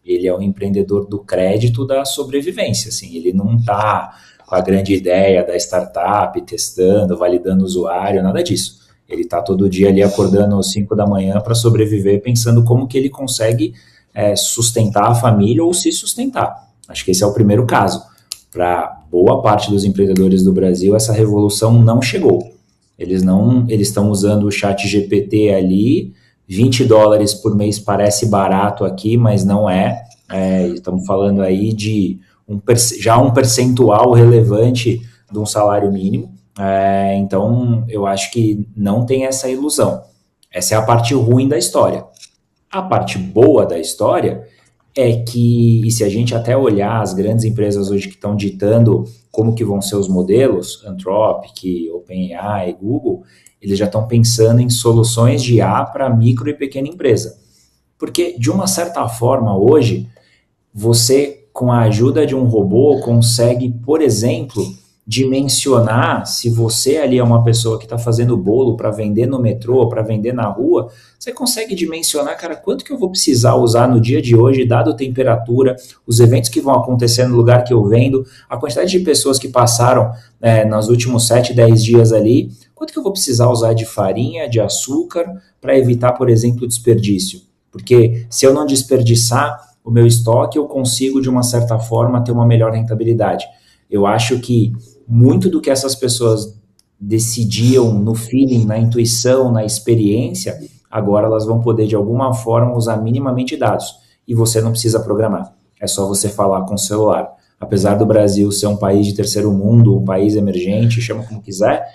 ele é um empreendedor do crédito da sobrevivência, assim, ele não está com a grande ideia da startup, testando, validando o usuário, nada disso. Ele está todo dia ali acordando às 5 da manhã para sobreviver, pensando como que ele consegue sustentar a família ou se sustentar. Acho que esse é o primeiro caso. Para boa parte dos empreendedores do Brasil, essa revolução não chegou. Eles estão usando o chat GPT ali, $20 por mês parece barato aqui, mas não é. Estamos falando aí de já um percentual relevante de um salário mínimo. Então, eu acho que não tem essa ilusão. Essa é a parte ruim da história. A parte boa da história é que, e se a gente até olhar as grandes empresas hoje que estão ditando como que vão ser os modelos, Anthropic, OpenAI, Google, eles já estão pensando em soluções de IA para micro e pequena empresa. Porque, de uma certa forma, hoje, você, com a ajuda de um robô, consegue, por exemplo, dimensionar se você ali é uma pessoa que está fazendo bolo para vender no metrô, para vender na rua, você consegue dimensionar, cara, quanto que eu vou precisar usar no dia de hoje, dado a temperatura, os eventos que vão acontecer no lugar que eu vendo, a quantidade de pessoas que passaram nos últimos 7, 10 dias ali, quanto que eu vou precisar usar de farinha, de açúcar, para evitar, por exemplo, desperdício. Porque se eu não desperdiçar o meu estoque, eu consigo, de uma certa forma, ter uma melhor rentabilidade. Eu acho que muito do que essas pessoas decidiam no feeling, na intuição, na experiência, agora elas vão poder, de alguma forma, usar minimamente dados. E você não precisa programar. É só você falar com o celular. Apesar do Brasil ser um país de terceiro mundo, um país emergente, chama como quiser,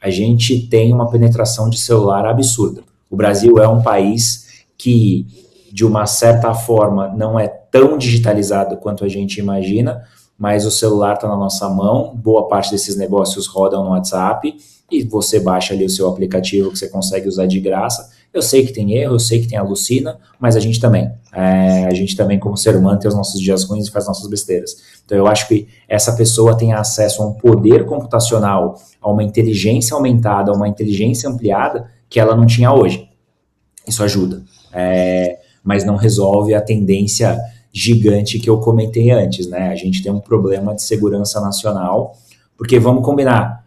a gente tem uma penetração de celular absurda. O Brasil é um país que, de uma certa forma, não é tão digitalizado quanto a gente imagina, mas o celular está na nossa mão, boa parte desses negócios rodam no WhatsApp, e você baixa ali o seu aplicativo que você consegue usar de graça. Eu sei que tem erro, eu sei que tem alucina, mas a gente também. A gente também, como ser humano, tem os nossos dias ruins e faz nossas besteiras. Então eu acho que essa pessoa tem acesso a um poder computacional, a uma inteligência aumentada, a uma inteligência ampliada, que ela não tinha hoje. Isso ajuda. Mas não resolve a tendência gigante que eu comentei antes, né? A gente tem um problema de segurança nacional, porque vamos combinar,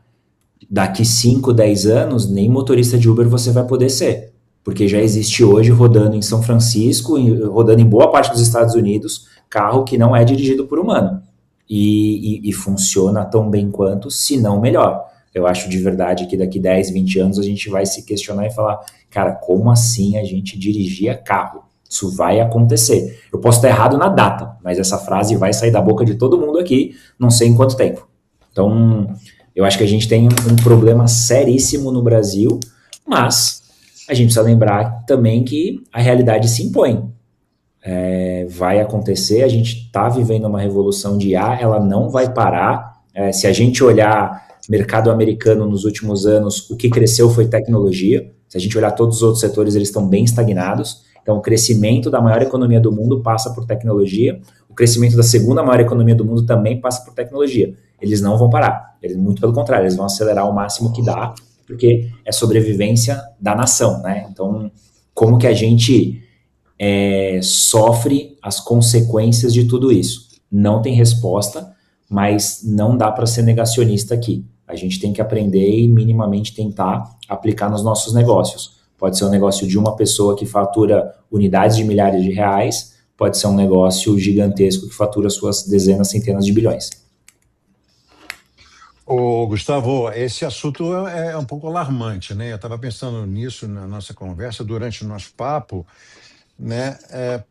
daqui 5, 10 anos, nem motorista de Uber você vai poder ser, porque já existe hoje, rodando em São Francisco, rodando em boa parte dos Estados Unidos, carro que não é dirigido por humano, e funciona tão bem quanto, se não melhor. Eu acho de verdade que daqui 10, 20 anos a gente vai se questionar e falar, cara, como assim a gente dirigia carro? Isso vai acontecer. Eu posso estar errado na data, mas essa frase vai sair da boca de todo mundo aqui, não sei em quanto tempo. Então, eu acho que a gente tem um problema seríssimo no Brasil, mas a gente precisa lembrar também que a realidade se impõe. Vai acontecer, a gente está vivendo uma revolução de IA, ela não vai parar. Se a gente olhar mercado americano nos últimos anos, o que cresceu foi tecnologia. Se a gente olhar todos os outros setores, eles estão bem estagnados. Então, o crescimento da maior economia do mundo passa por tecnologia, o crescimento da segunda maior economia do mundo também passa por tecnologia. Eles não vão parar, muito pelo contrário, eles vão acelerar o máximo que dá, porque é sobrevivência da nação, né? Então, como que a gente sofre as consequências de tudo isso? Não tem resposta, mas não dá para ser negacionista aqui. A gente tem que aprender e minimamente tentar aplicar nos nossos negócios. Pode ser um negócio de uma pessoa que fatura unidades de milhares de reais, pode ser um negócio gigantesco que fatura suas dezenas, centenas de bilhões. Ô, Gustavo, esse assunto é um pouco alarmante, né? Eu estava pensando nisso na nossa conversa, durante o nosso papo, né?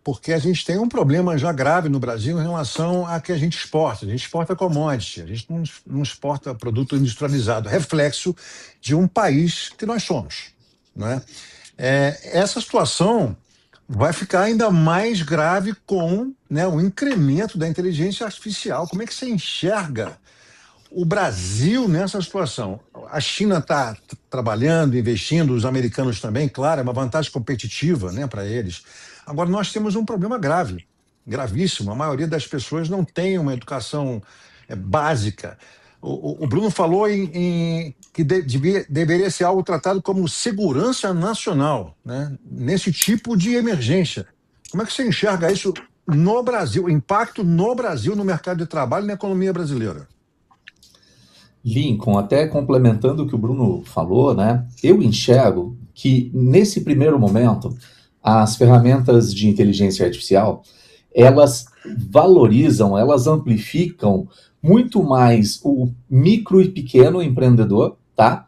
Porque a gente tem um problema já grave no Brasil em relação a que a gente exporta. A gente exporta commodity, a gente não exporta produto industrializado, reflexo de um país que nós somos. Né? Essa situação vai ficar ainda mais grave com, né, o incremento da inteligência artificial. Como é que você enxerga o Brasil nessa situação? A China está trabalhando, investindo, os americanos também, claro, é uma vantagem competitiva, né, para eles. Agora, nós temos um problema grave, gravíssimo. A maioria das pessoas não tem uma educação básica. O Bruno falou que deveria ser algo tratado como segurança nacional, né? Nesse tipo de emergência. Como é que você enxerga isso no Brasil, o impacto no Brasil, no mercado de trabalho e na economia brasileira? Lincoln, até complementando o que o Bruno falou, né? Eu enxergo que, nesse primeiro momento, as ferramentas de inteligência artificial, elas valorizam, elas amplificam muito mais o micro e pequeno empreendedor, tá?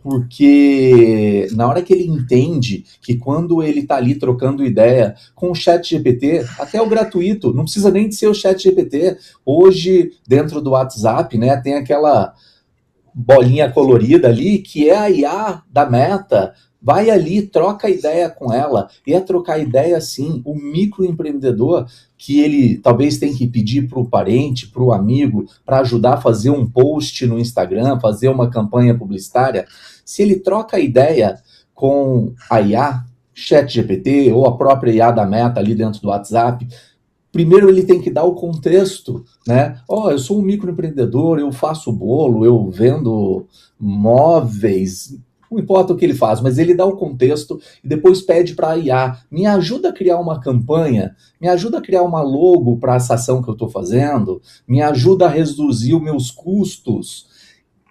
porque na hora que ele entende que quando ele está ali trocando ideia com o ChatGPT, até o gratuito, não precisa nem de ser o ChatGPT, hoje dentro do WhatsApp, né, tem aquela bolinha colorida ali, que é a IA da Meta, vai ali, troca ideia com ela, e é trocar ideia sim, o microempreendedor, que ele talvez tem que pedir para o parente, para o amigo, para ajudar a fazer um post no Instagram, fazer uma campanha publicitária, se ele troca ideia com a IA, ChatGPT, ou a própria IA da Meta ali dentro do WhatsApp, primeiro ele tem que dar o contexto, né? Eu sou um microempreendedor, eu faço bolo, eu vendo móveis, não importa o que ele faz, mas ele dá o contexto e depois pede para a IA, me ajuda a criar uma campanha, me ajuda a criar uma logo para essa ação que eu estou fazendo, me ajuda a reduzir os meus custos.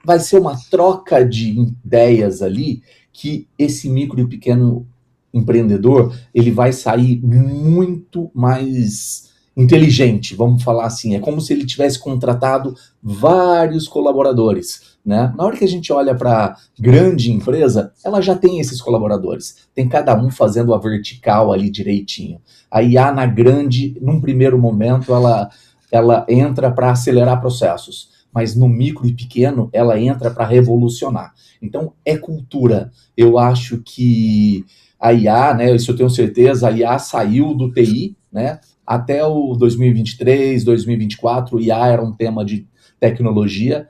Vai ser uma troca de ideias ali que esse micro e pequeno empreendedor, ele vai sair muito mais inteligente, vamos falar assim. É como se ele tivesse contratado vários colaboradores, né? Na hora que a gente olha para grande empresa, ela já tem esses colaboradores. Tem cada um fazendo a vertical ali direitinho. A IA na grande, num primeiro momento, ela entra para acelerar processos. Mas no micro e pequeno, ela entra para revolucionar. Então, é cultura. Eu acho que a IA, né, isso eu tenho certeza, a IA saiu do TI, né, até o 2023, 2024, IA era um tema de tecnologia,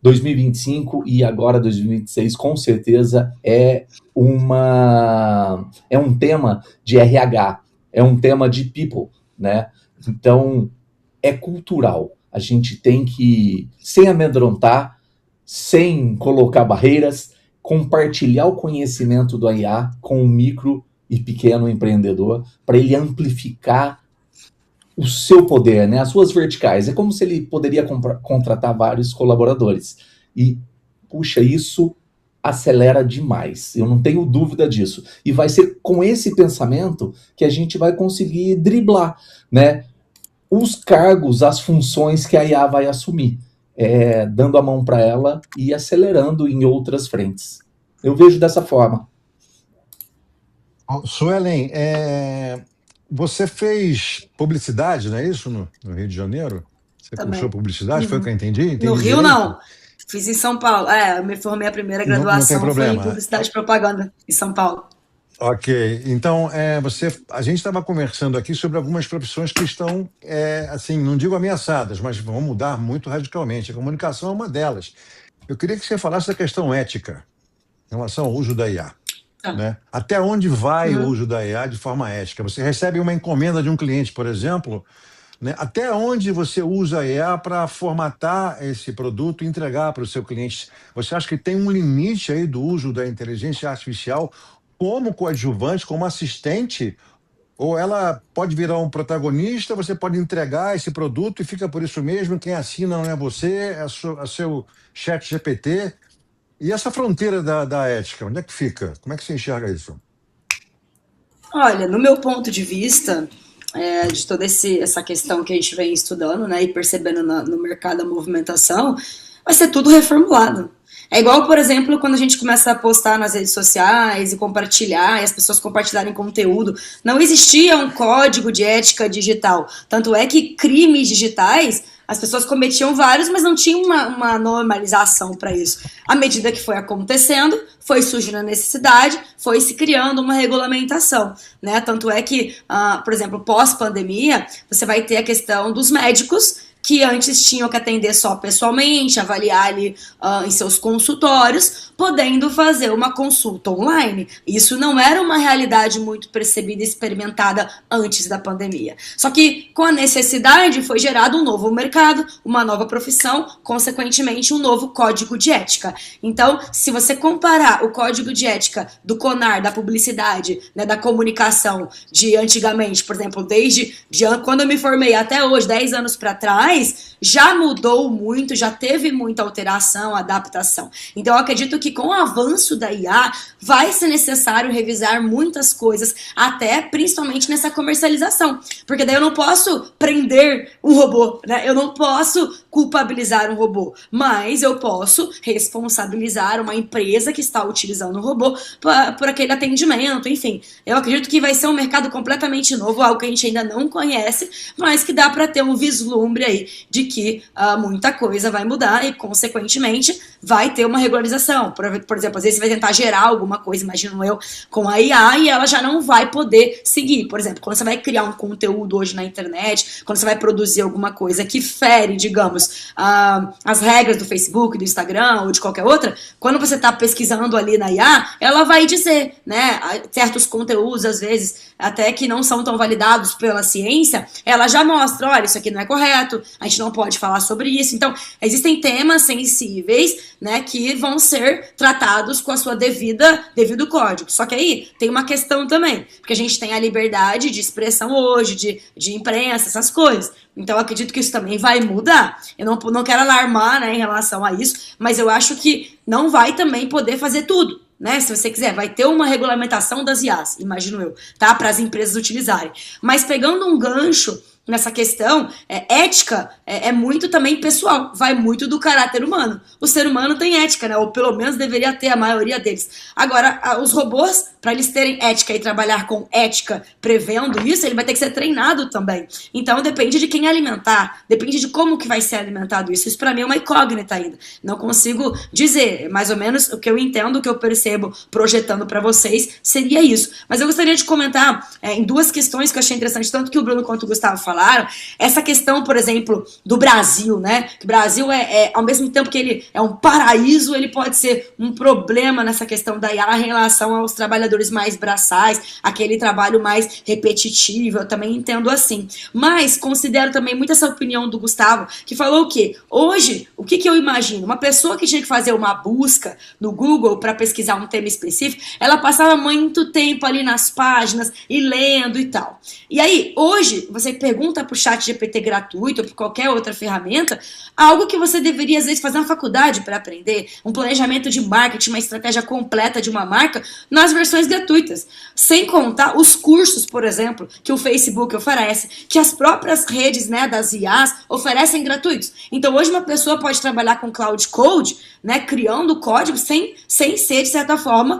2025 e agora 2026, com certeza, é um tema de RH, é um tema de people, né, então é cultural. A gente tem que, sem amedrontar, sem colocar barreiras, compartilhar o conhecimento do IA com o micro e pequeno empreendedor para ele amplificar o seu poder, né? As suas verticais. É como se ele poderia contratar vários colaboradores. E, puxa, isso acelera demais. Eu não tenho dúvida disso. E vai ser com esse pensamento que a gente vai conseguir driblar, né, os cargos, as funções que a IA vai assumir, dando a mão para ela e acelerando em outras frentes. Eu vejo dessa forma. Suelen, você fez publicidade, não é isso, no Rio de Janeiro? Você cursou publicidade, foi o que eu entendi? No Rio, não. Fiz em São Paulo. Eu me formei, a primeira graduação foi em publicidade e propaganda em São Paulo. Ok, então a gente estava conversando aqui sobre algumas profissões que estão, assim, não digo ameaçadas, mas vão mudar muito radicalmente. A comunicação é uma delas. Eu queria que você falasse da questão ética em relação ao uso da IA. Né? Até onde vai o uso da IA de forma ética? Você recebe uma encomenda de um cliente, por exemplo, né? Até onde você usa a IA para formatar esse produto e entregar para o seu cliente? Você acha que tem um limite aí do uso da inteligência artificial como coadjuvante, como assistente, ou ela pode virar um protagonista, você pode entregar esse produto e fica por isso mesmo, quem assina não é você, é seu ChatGPT. E essa fronteira da ética, onde é que fica? Como é que você enxerga isso? Olha, no meu ponto de vista, de toda essa questão que a gente vem estudando, né, e percebendo no mercado da movimentação, vai ser tudo reformulado. É igual, por exemplo, quando a gente começa a postar nas redes sociais e compartilhar, e as pessoas compartilharem conteúdo. Não existia um código de ética digital. Tanto é que crimes digitais, as pessoas cometiam vários, mas não tinha uma normalização para isso. À medida que foi acontecendo, foi surgindo a necessidade, foi se criando uma regulamentação, né? Tanto é que, por exemplo, pós-pandemia, você vai ter a questão dos médicos, que antes tinham que atender só pessoalmente, avaliar ali em seus consultórios, podendo fazer uma consulta online. Isso não era uma realidade muito percebida e experimentada antes da pandemia. Só que com a necessidade foi gerado um novo mercado, uma nova profissão, consequentemente um novo código de ética. Então, se você comparar o código de ética do CONAR, da publicidade, né, da comunicação de antigamente, por exemplo, desde quando eu me formei até hoje, 10 anos para trás, mas já mudou muito, já teve muita alteração, adaptação. Então eu acredito que com o avanço da IA vai ser necessário revisar muitas coisas, até principalmente nessa comercialização, porque daí eu não posso prender um robô, né? Eu não posso culpabilizar um robô, mas eu posso responsabilizar uma empresa que está utilizando o robô por aquele atendimento, enfim. Eu acredito que vai ser um mercado completamente novo, algo que a gente ainda não conhece, mas que dá para ter um vislumbre aí de que muita coisa vai mudar e, consequentemente, vai ter uma regularização. Por exemplo, às vezes você vai tentar gerar alguma coisa, imagino eu, com a IA e ela já não vai poder seguir. Por exemplo, quando você vai criar um conteúdo hoje na internet, quando você vai produzir alguma coisa que fere, digamos, as regras do Facebook, do Instagram ou de qualquer outra, quando você está pesquisando ali na IA, ela vai dizer, né, certos conteúdos, às vezes, até que não são tão validados pela ciência, ela já mostra, olha, isso aqui não é correto, a gente não pode falar sobre isso. Então, existem temas sensíveis, né, que vão ser tratados com a sua devido código. Só que aí tem uma questão também, porque a gente tem a liberdade de expressão hoje, de imprensa, essas coisas. Então, eu acredito que isso também vai mudar. Eu não quero alarmar, né, em relação a isso, mas eu acho que não vai também poder fazer tudo. Né? Se você quiser, vai ter uma regulamentação das IAs, imagino eu, tá? Para as empresas utilizarem. Mas pegando um gancho nessa questão, ética é muito também pessoal, vai muito do caráter humano. O ser humano tem ética, né? Ou pelo menos deveria ter a maioria deles. Agora, os robôs, para eles terem ética e trabalhar com ética prevendo isso, ele vai ter que ser treinado também. Então depende de quem alimentar, depende de como que vai ser alimentado isso. Isso para mim é uma incógnita ainda. Não consigo dizer, mais ou menos o que eu entendo, o que eu percebo projetando para vocês seria isso. Mas eu gostaria de comentar em duas questões que eu achei interessante, tanto que o Bruno quanto o Gustavo falaram. Essa questão, por exemplo, do Brasil, né? Que o Brasil ao mesmo tempo que ele é um paraíso, ele pode ser um problema nessa questão da IA em relação aos trabalhadores mais braçais, aquele trabalho mais repetitivo, eu também entendo assim. Mas considero também muito essa opinião do Gustavo, que falou o quê? Hoje, o que eu imagino? Uma pessoa que tinha que fazer uma busca no Google para pesquisar um tema específico, ela passava muito tempo ali nas páginas e lendo e tal. E aí, hoje, você pergunta pro chat GPT gratuito ou por qualquer outra ferramenta, algo que você deveria, às vezes, fazer na faculdade para aprender, um planejamento de marketing, uma estratégia completa de uma marca, nas versões gratuitas. Sem contar os cursos, por exemplo, que o Facebook oferece, que as próprias redes, né, das IAs oferecem gratuitos. Então, hoje, uma pessoa pode trabalhar com Cloud Code, né, criando código sem ser, de certa forma,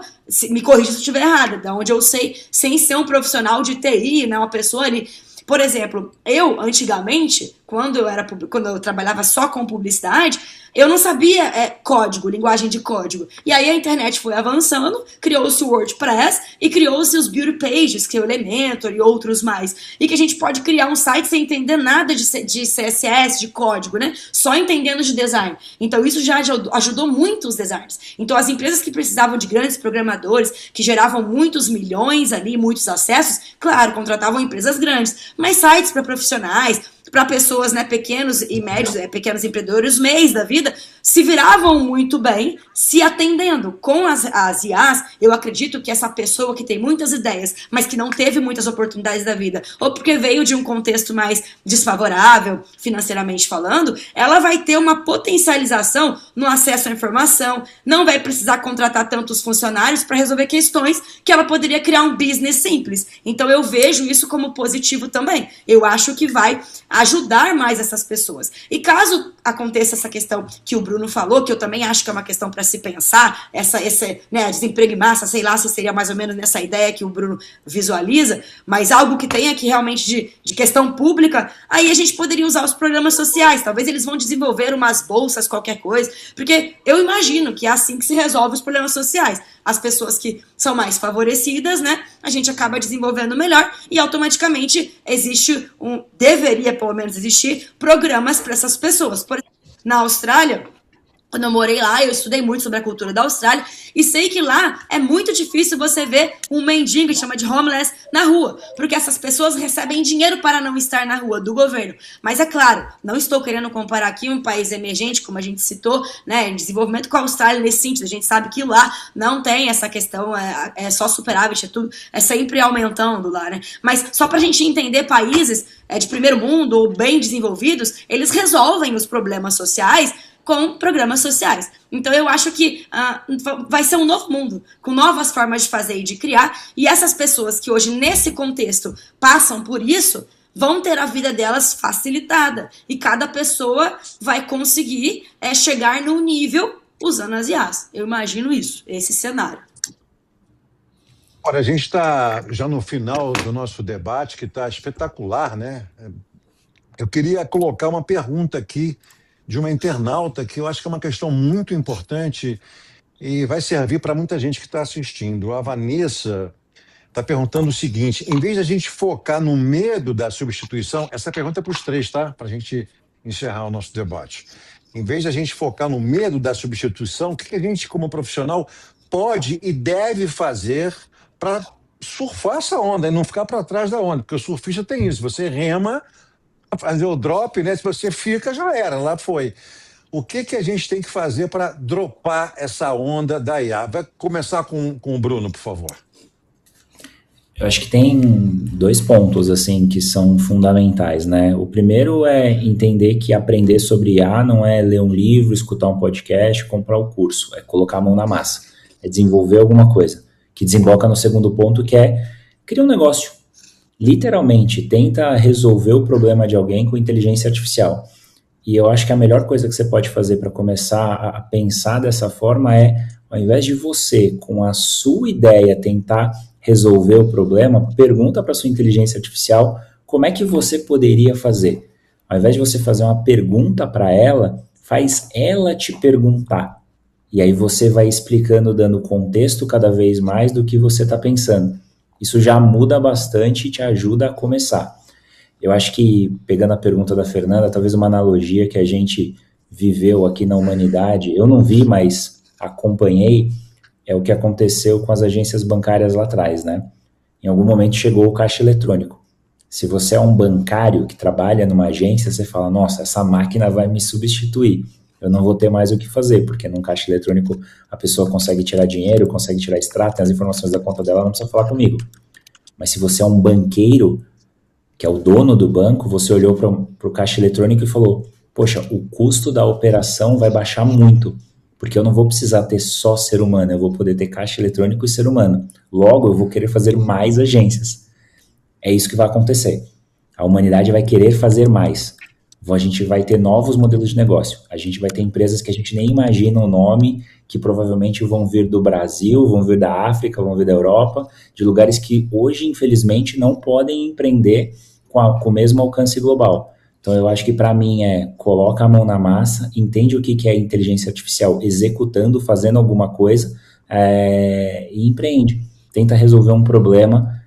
me corrija se eu estiver errada, da onde eu sei, sem ser um profissional de TI, né, uma pessoa ali. Por exemplo, eu, antigamente, quando eu trabalhava só com publicidade, eu não sabia código, linguagem de código. E aí a internet foi avançando, criou-se o WordPress e criou-se os Beauty Pages, que é o Elementor e outros mais. E que a gente pode criar um site sem entender nada de CSS, de código, né? Só entendendo de design. Então isso já ajudou muito os designers. Então as empresas que precisavam de grandes programadores, que geravam muitos milhões ali, muitos acessos, claro, contratavam empresas grandes. Mas sites para profissionais, para pessoas, né, pequenos e médios, pequenos empreendedores, MEIs da vida, se viravam muito bem se atendendo. Com as IAs, eu acredito que essa pessoa que tem muitas ideias, mas que não teve muitas oportunidades da vida, ou porque veio de um contexto mais desfavorável, financeiramente falando, ela vai ter uma potencialização no acesso à informação, não vai precisar contratar tantos funcionários para resolver questões que ela poderia criar um business simples. Então eu vejo isso como positivo também. Eu acho que vai ajudar mais essas pessoas. E caso aconteça essa questão que o Bruno falou, que eu também acho que é uma questão para se pensar, esse né, desemprego em massa, sei lá se seria mais ou menos nessa ideia que o Bruno visualiza, mas algo que tenha aqui realmente de questão pública, aí a gente poderia usar os programas sociais, talvez eles vão desenvolver umas bolsas, qualquer coisa, porque eu imagino que é assim que se resolve os problemas sociais. As pessoas que são mais favorecidas, né, a gente acaba desenvolvendo melhor e automaticamente deveria pelo menos existir programas para essas pessoas. Por exemplo, na Austrália, Quando eu morei lá, eu estudei muito sobre a cultura da Austrália e sei que lá é muito difícil você ver um mendigo, que chama de homeless, na rua, porque essas pessoas recebem dinheiro para não estar na rua, do governo. Mas é claro, não estou querendo comparar aqui um país emergente, como a gente citou, né, em desenvolvimento, com a Austrália nesse sentido. A gente sabe que lá não tem essa questão, é só superávit, é sempre aumentando lá, né? Mas só para a gente entender, países de primeiro mundo ou bem desenvolvidos, eles resolvem os problemas sociais com programas sociais. Então eu acho que vai ser um novo mundo, com novas formas de fazer e de criar, e essas pessoas que hoje nesse contexto passam por isso, vão ter a vida delas facilitada, e cada pessoa vai conseguir chegar num nível usando as IAs. Eu imagino isso, esse cenário. Ora, a gente está já no final do nosso debate, que está espetacular, né? Eu queria colocar uma pergunta aqui de uma internauta, que eu acho que é uma questão muito importante e vai servir para muita gente que está assistindo. A Vanessa está perguntando o seguinte: em vez de a gente focar no medo da substituição, essa pergunta é para os três, tá? Para a gente encerrar o nosso debate. Em vez de a gente focar no medo da substituição, o que a gente, como profissional, pode e deve fazer para surfar essa onda e não ficar para trás da onda? Porque o surfista tem isso, você rema, fazer o drop, né? Se você fica, já era, lá foi. O que a gente tem que fazer para dropar essa onda da IA? Vai começar com o Bruno, por favor. Eu acho que tem 2 pontos, assim, que são fundamentais, né? O primeiro é entender que aprender sobre IA não é ler um livro, escutar um podcast, comprar o curso. É colocar a mão na massa. É desenvolver alguma coisa. Que desemboca no segundo ponto, que é criar um negócio. Literalmente, tenta resolver o problema de alguém com inteligência artificial. E eu acho que a melhor coisa que você pode fazer para começar a pensar dessa forma é, ao invés de você, com a sua ideia, tentar resolver o problema, pergunta para a sua inteligência artificial como é que você poderia fazer. Ao invés de você fazer uma pergunta para ela, faz ela te perguntar. E aí você vai explicando, dando contexto cada vez mais do que você está pensando. Isso já muda bastante e te ajuda a começar. Eu acho que, pegando a pergunta da Fernanda, talvez uma analogia que a gente viveu aqui na humanidade, eu não vi, mas acompanhei, é o que aconteceu com as agências bancárias lá atrás, né? Em algum momento chegou o caixa eletrônico. Se você é um bancário que trabalha numa agência, você fala, nossa, essa máquina vai me substituir. Eu não vou ter mais o que fazer, porque num caixa eletrônico a pessoa consegue tirar dinheiro, consegue tirar extrato, tem as informações da conta dela, não precisa falar comigo. Mas se você é um banqueiro, que é o dono do banco, você olhou para o caixa eletrônico e falou, poxa, o custo da operação vai baixar muito, porque eu não vou precisar ter só ser humano, eu vou poder ter caixa eletrônico e ser humano. Logo, eu vou querer fazer mais agências. É isso que vai acontecer. A humanidade vai querer fazer mais. A gente vai ter novos modelos de negócio. A gente vai ter empresas que a gente nem imagina o nome, que provavelmente vão vir do Brasil, vão vir da África, vão vir da Europa, de lugares que hoje, infelizmente, não podem empreender com o mesmo alcance global. Então, eu acho que para mim coloca a mão na massa, entende o que é inteligência artificial executando, fazendo alguma coisa e empreende. Tenta resolver um problema,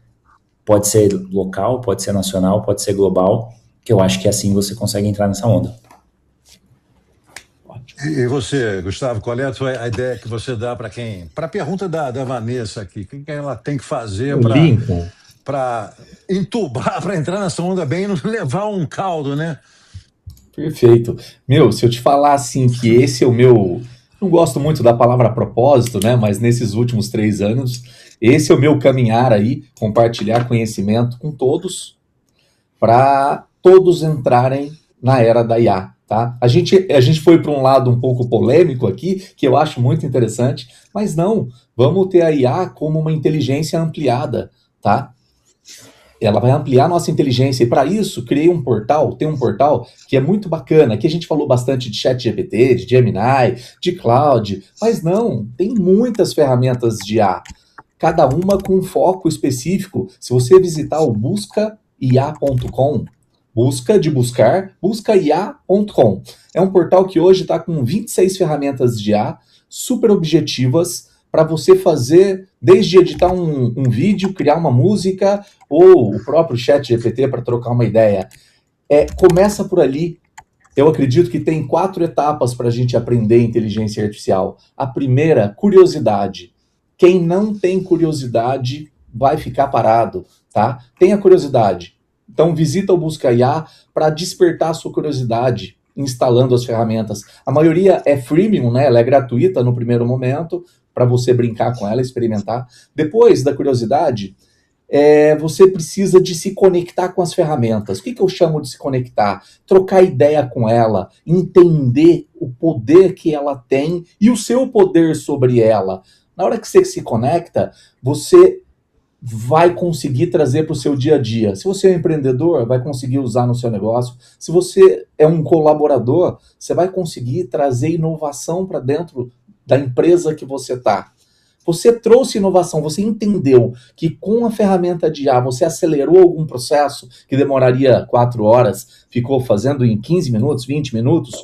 pode ser local, pode ser nacional, pode ser global, que eu acho que assim você consegue entrar nessa onda. E você, Gustavo, qual é a ideia que você dá para quem? Para a pergunta da Vanessa aqui, o que ela tem que fazer para entubar, para entrar nessa onda bem e não levar um caldo, né? Perfeito. Se eu te falar assim que esse é o meu... Não gosto muito da palavra propósito, né? Mas nesses últimos 3 anos, esse é o meu caminhar aí, compartilhar conhecimento com todos, para todos entrarem na era da IA, tá? A gente foi para um lado um pouco polêmico aqui, que eu acho muito interessante, mas não, vamos ter a IA como uma inteligência ampliada, tá? Ela vai ampliar nossa inteligência, e para isso criei um portal, tem um portal que é muito bacana, aqui a gente falou bastante de ChatGPT, de Gemini, de Cloud, mas não, tem muitas ferramentas de IA, cada uma com um foco específico. Se você visitar o buscaia.com, busca de buscar, buscaia.com. É um portal que hoje está com 26 ferramentas de IA, super objetivas, para você fazer, desde editar um vídeo, criar uma música, ou o próprio ChatGPT para trocar uma ideia. Começa por ali, Eu acredito que tem 4 etapas para a gente aprender inteligência artificial. A primeira, curiosidade. Quem não tem curiosidade vai ficar parado, tá? Tenha curiosidade. Então visita o Busca IA para despertar a sua curiosidade, instalando as ferramentas. A maioria é freemium, né? Ela é gratuita no primeiro momento, para você brincar com ela, experimentar. Depois da curiosidade, você precisa de se conectar com as ferramentas. O que eu chamo de se conectar? Trocar ideia com ela, entender o poder que ela tem e o seu poder sobre ela. Na hora que você se conecta, você vai conseguir trazer para o seu dia a dia. Se você é um empreendedor, vai conseguir usar no seu negócio. Se você é um colaborador, você vai conseguir trazer inovação para dentro da empresa que você está. Você trouxe inovação, você entendeu que com a ferramenta de IA você acelerou algum processo que demoraria 4 horas, ficou fazendo em 15 minutos, 20 minutos,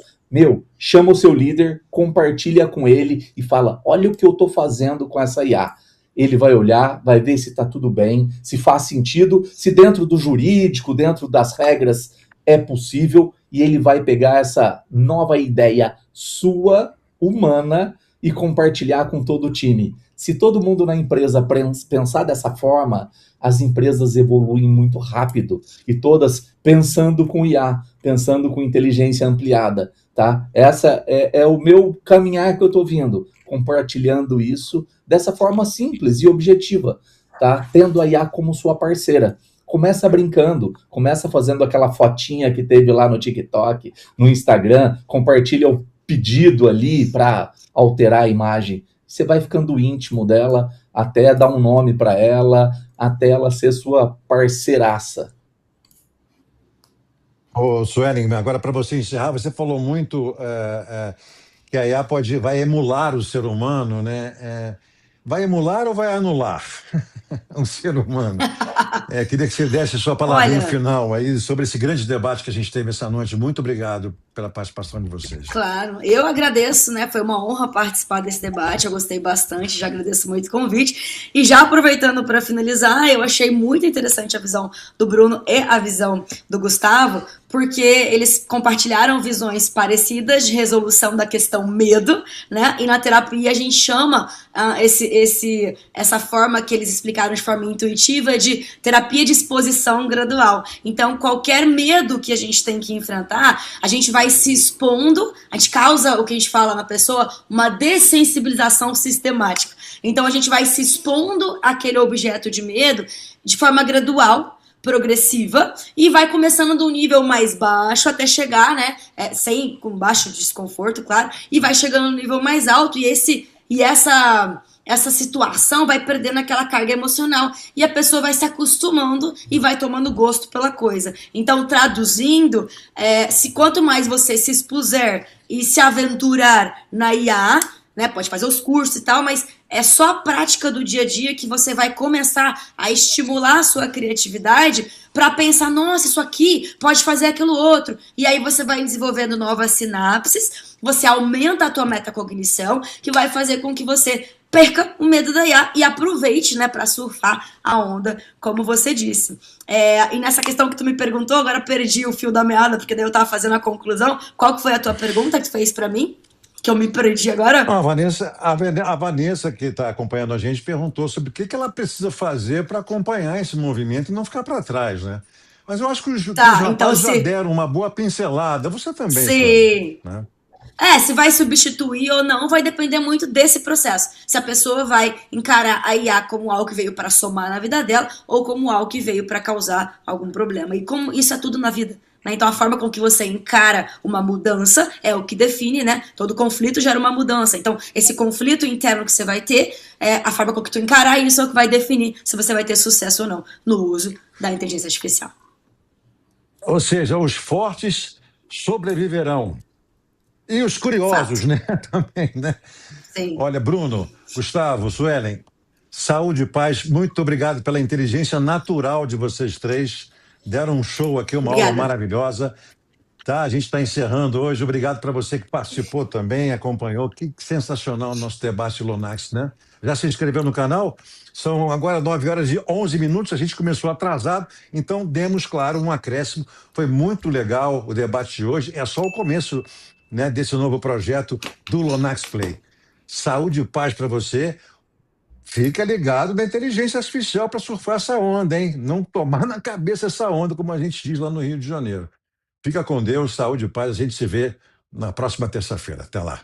chama o seu líder, compartilha com ele e fala, olha o que eu estou fazendo com essa IA. Ele vai olhar, vai ver se está tudo bem, se faz sentido, se dentro do jurídico, dentro das regras é possível, e ele vai pegar essa nova ideia sua, humana, e compartilhar com todo o time. Se todo mundo na empresa pensar dessa forma, as empresas evoluem muito rápido, e todas pensando com IA, pensando com inteligência ampliada, tá? Essa é o meu caminhar que eu estou vindo, compartilhando isso dessa forma simples e objetiva, tá? Tendo a IA como sua parceira. Começa brincando, começa fazendo aquela fotinha que teve lá no TikTok, no Instagram, compartilha o pedido ali para alterar a imagem. Você vai ficando íntimo dela, até dar um nome para ela, até ela ser sua parceiraça. Ô, Suelen, agora para você encerrar, você falou muito que a IA vai emular o ser humano, né? Vai emular ou vai anular um ser humano? Queria que você desse a sua palavrinha final aí sobre esse grande debate que a gente teve essa noite. Muito obrigado pela participação de vocês. Claro, eu agradeço, né? Foi uma honra participar desse debate, eu gostei bastante, já agradeço muito o convite. E já aproveitando para finalizar, eu achei muito interessante a visão do Bruno e a visão do Gustavo, porque eles compartilharam visões parecidas de resolução da questão medo, né? E na terapia a gente chama essa forma que eles explicaram de forma intuitiva de terapia de exposição gradual. Então, qualquer medo que a gente tem que enfrentar, a gente vai se expondo, a gente causa o que a gente fala na pessoa, uma dessensibilização sistemática. Então, a gente vai se expondo àquele objeto de medo de forma gradual, progressiva, e vai começando de um nível mais baixo até chegar, né, com baixo desconforto, claro, e vai chegando no nível mais alto, e essa situação vai perdendo aquela carga emocional, e a pessoa vai se acostumando e vai tomando gosto pela coisa. Então, traduzindo, quanto mais você se expuser e se aventurar na IA, né, pode fazer os cursos e tal, mas é só a prática do dia a dia que você vai começar a estimular a sua criatividade para pensar, nossa, isso aqui pode fazer aquilo outro. E aí você vai desenvolvendo novas sinapses, você aumenta a tua metacognição, que vai fazer com que você perca o medo da IA e aproveite, né, para surfar a onda, como você disse. E nessa questão que tu me perguntou, agora perdi o fio da meada, porque daí eu tava fazendo a conclusão. Qual que foi a tua pergunta que tu fez para mim? Que eu me perdi agora? A Vanessa, que está acompanhando a gente, perguntou sobre o que ela precisa fazer para acompanhar esse movimento e não ficar para trás, né? Mas eu acho que os rapazes já deram uma boa pincelada. Você também. Sim. Né? Se vai substituir ou não, vai depender muito desse processo. Se a pessoa vai encarar a IA como algo que veio para somar na vida dela ou como algo que veio para causar algum problema. E como isso é tudo na vida. Então a forma com que você encara uma mudança é o que define, né? Todo conflito gera uma mudança. Então esse conflito interno que você vai ter, a forma com que tu encarar isso é o que vai definir se você vai ter sucesso ou não no uso da inteligência artificial. Ou seja, os fortes sobreviverão. E os curiosos, Fato. né? Também, né? Sim. Olha, Bruno, Gustavo, Suelen, saúde e paz. Muito obrigado pela inteligência natural de vocês três. Deram um show aqui, uma aula maravilhosa. Tá, a gente está encerrando hoje. Obrigado para você que participou também, acompanhou. Que sensacional o nosso debate Lunax, né? Já se inscreveu no canal? São agora 9h11. A gente começou atrasado, então demos, claro, um acréscimo. Foi muito legal o debate de hoje. É só o começo, né, desse novo projeto do Lunax Play. Saúde e paz para você. Fica ligado na inteligência artificial para surfar essa onda, hein? Não tomar na cabeça essa onda, como a gente diz lá no Rio de Janeiro. Fica com Deus, saúde e paz. A gente se vê na próxima terça-feira. Até lá.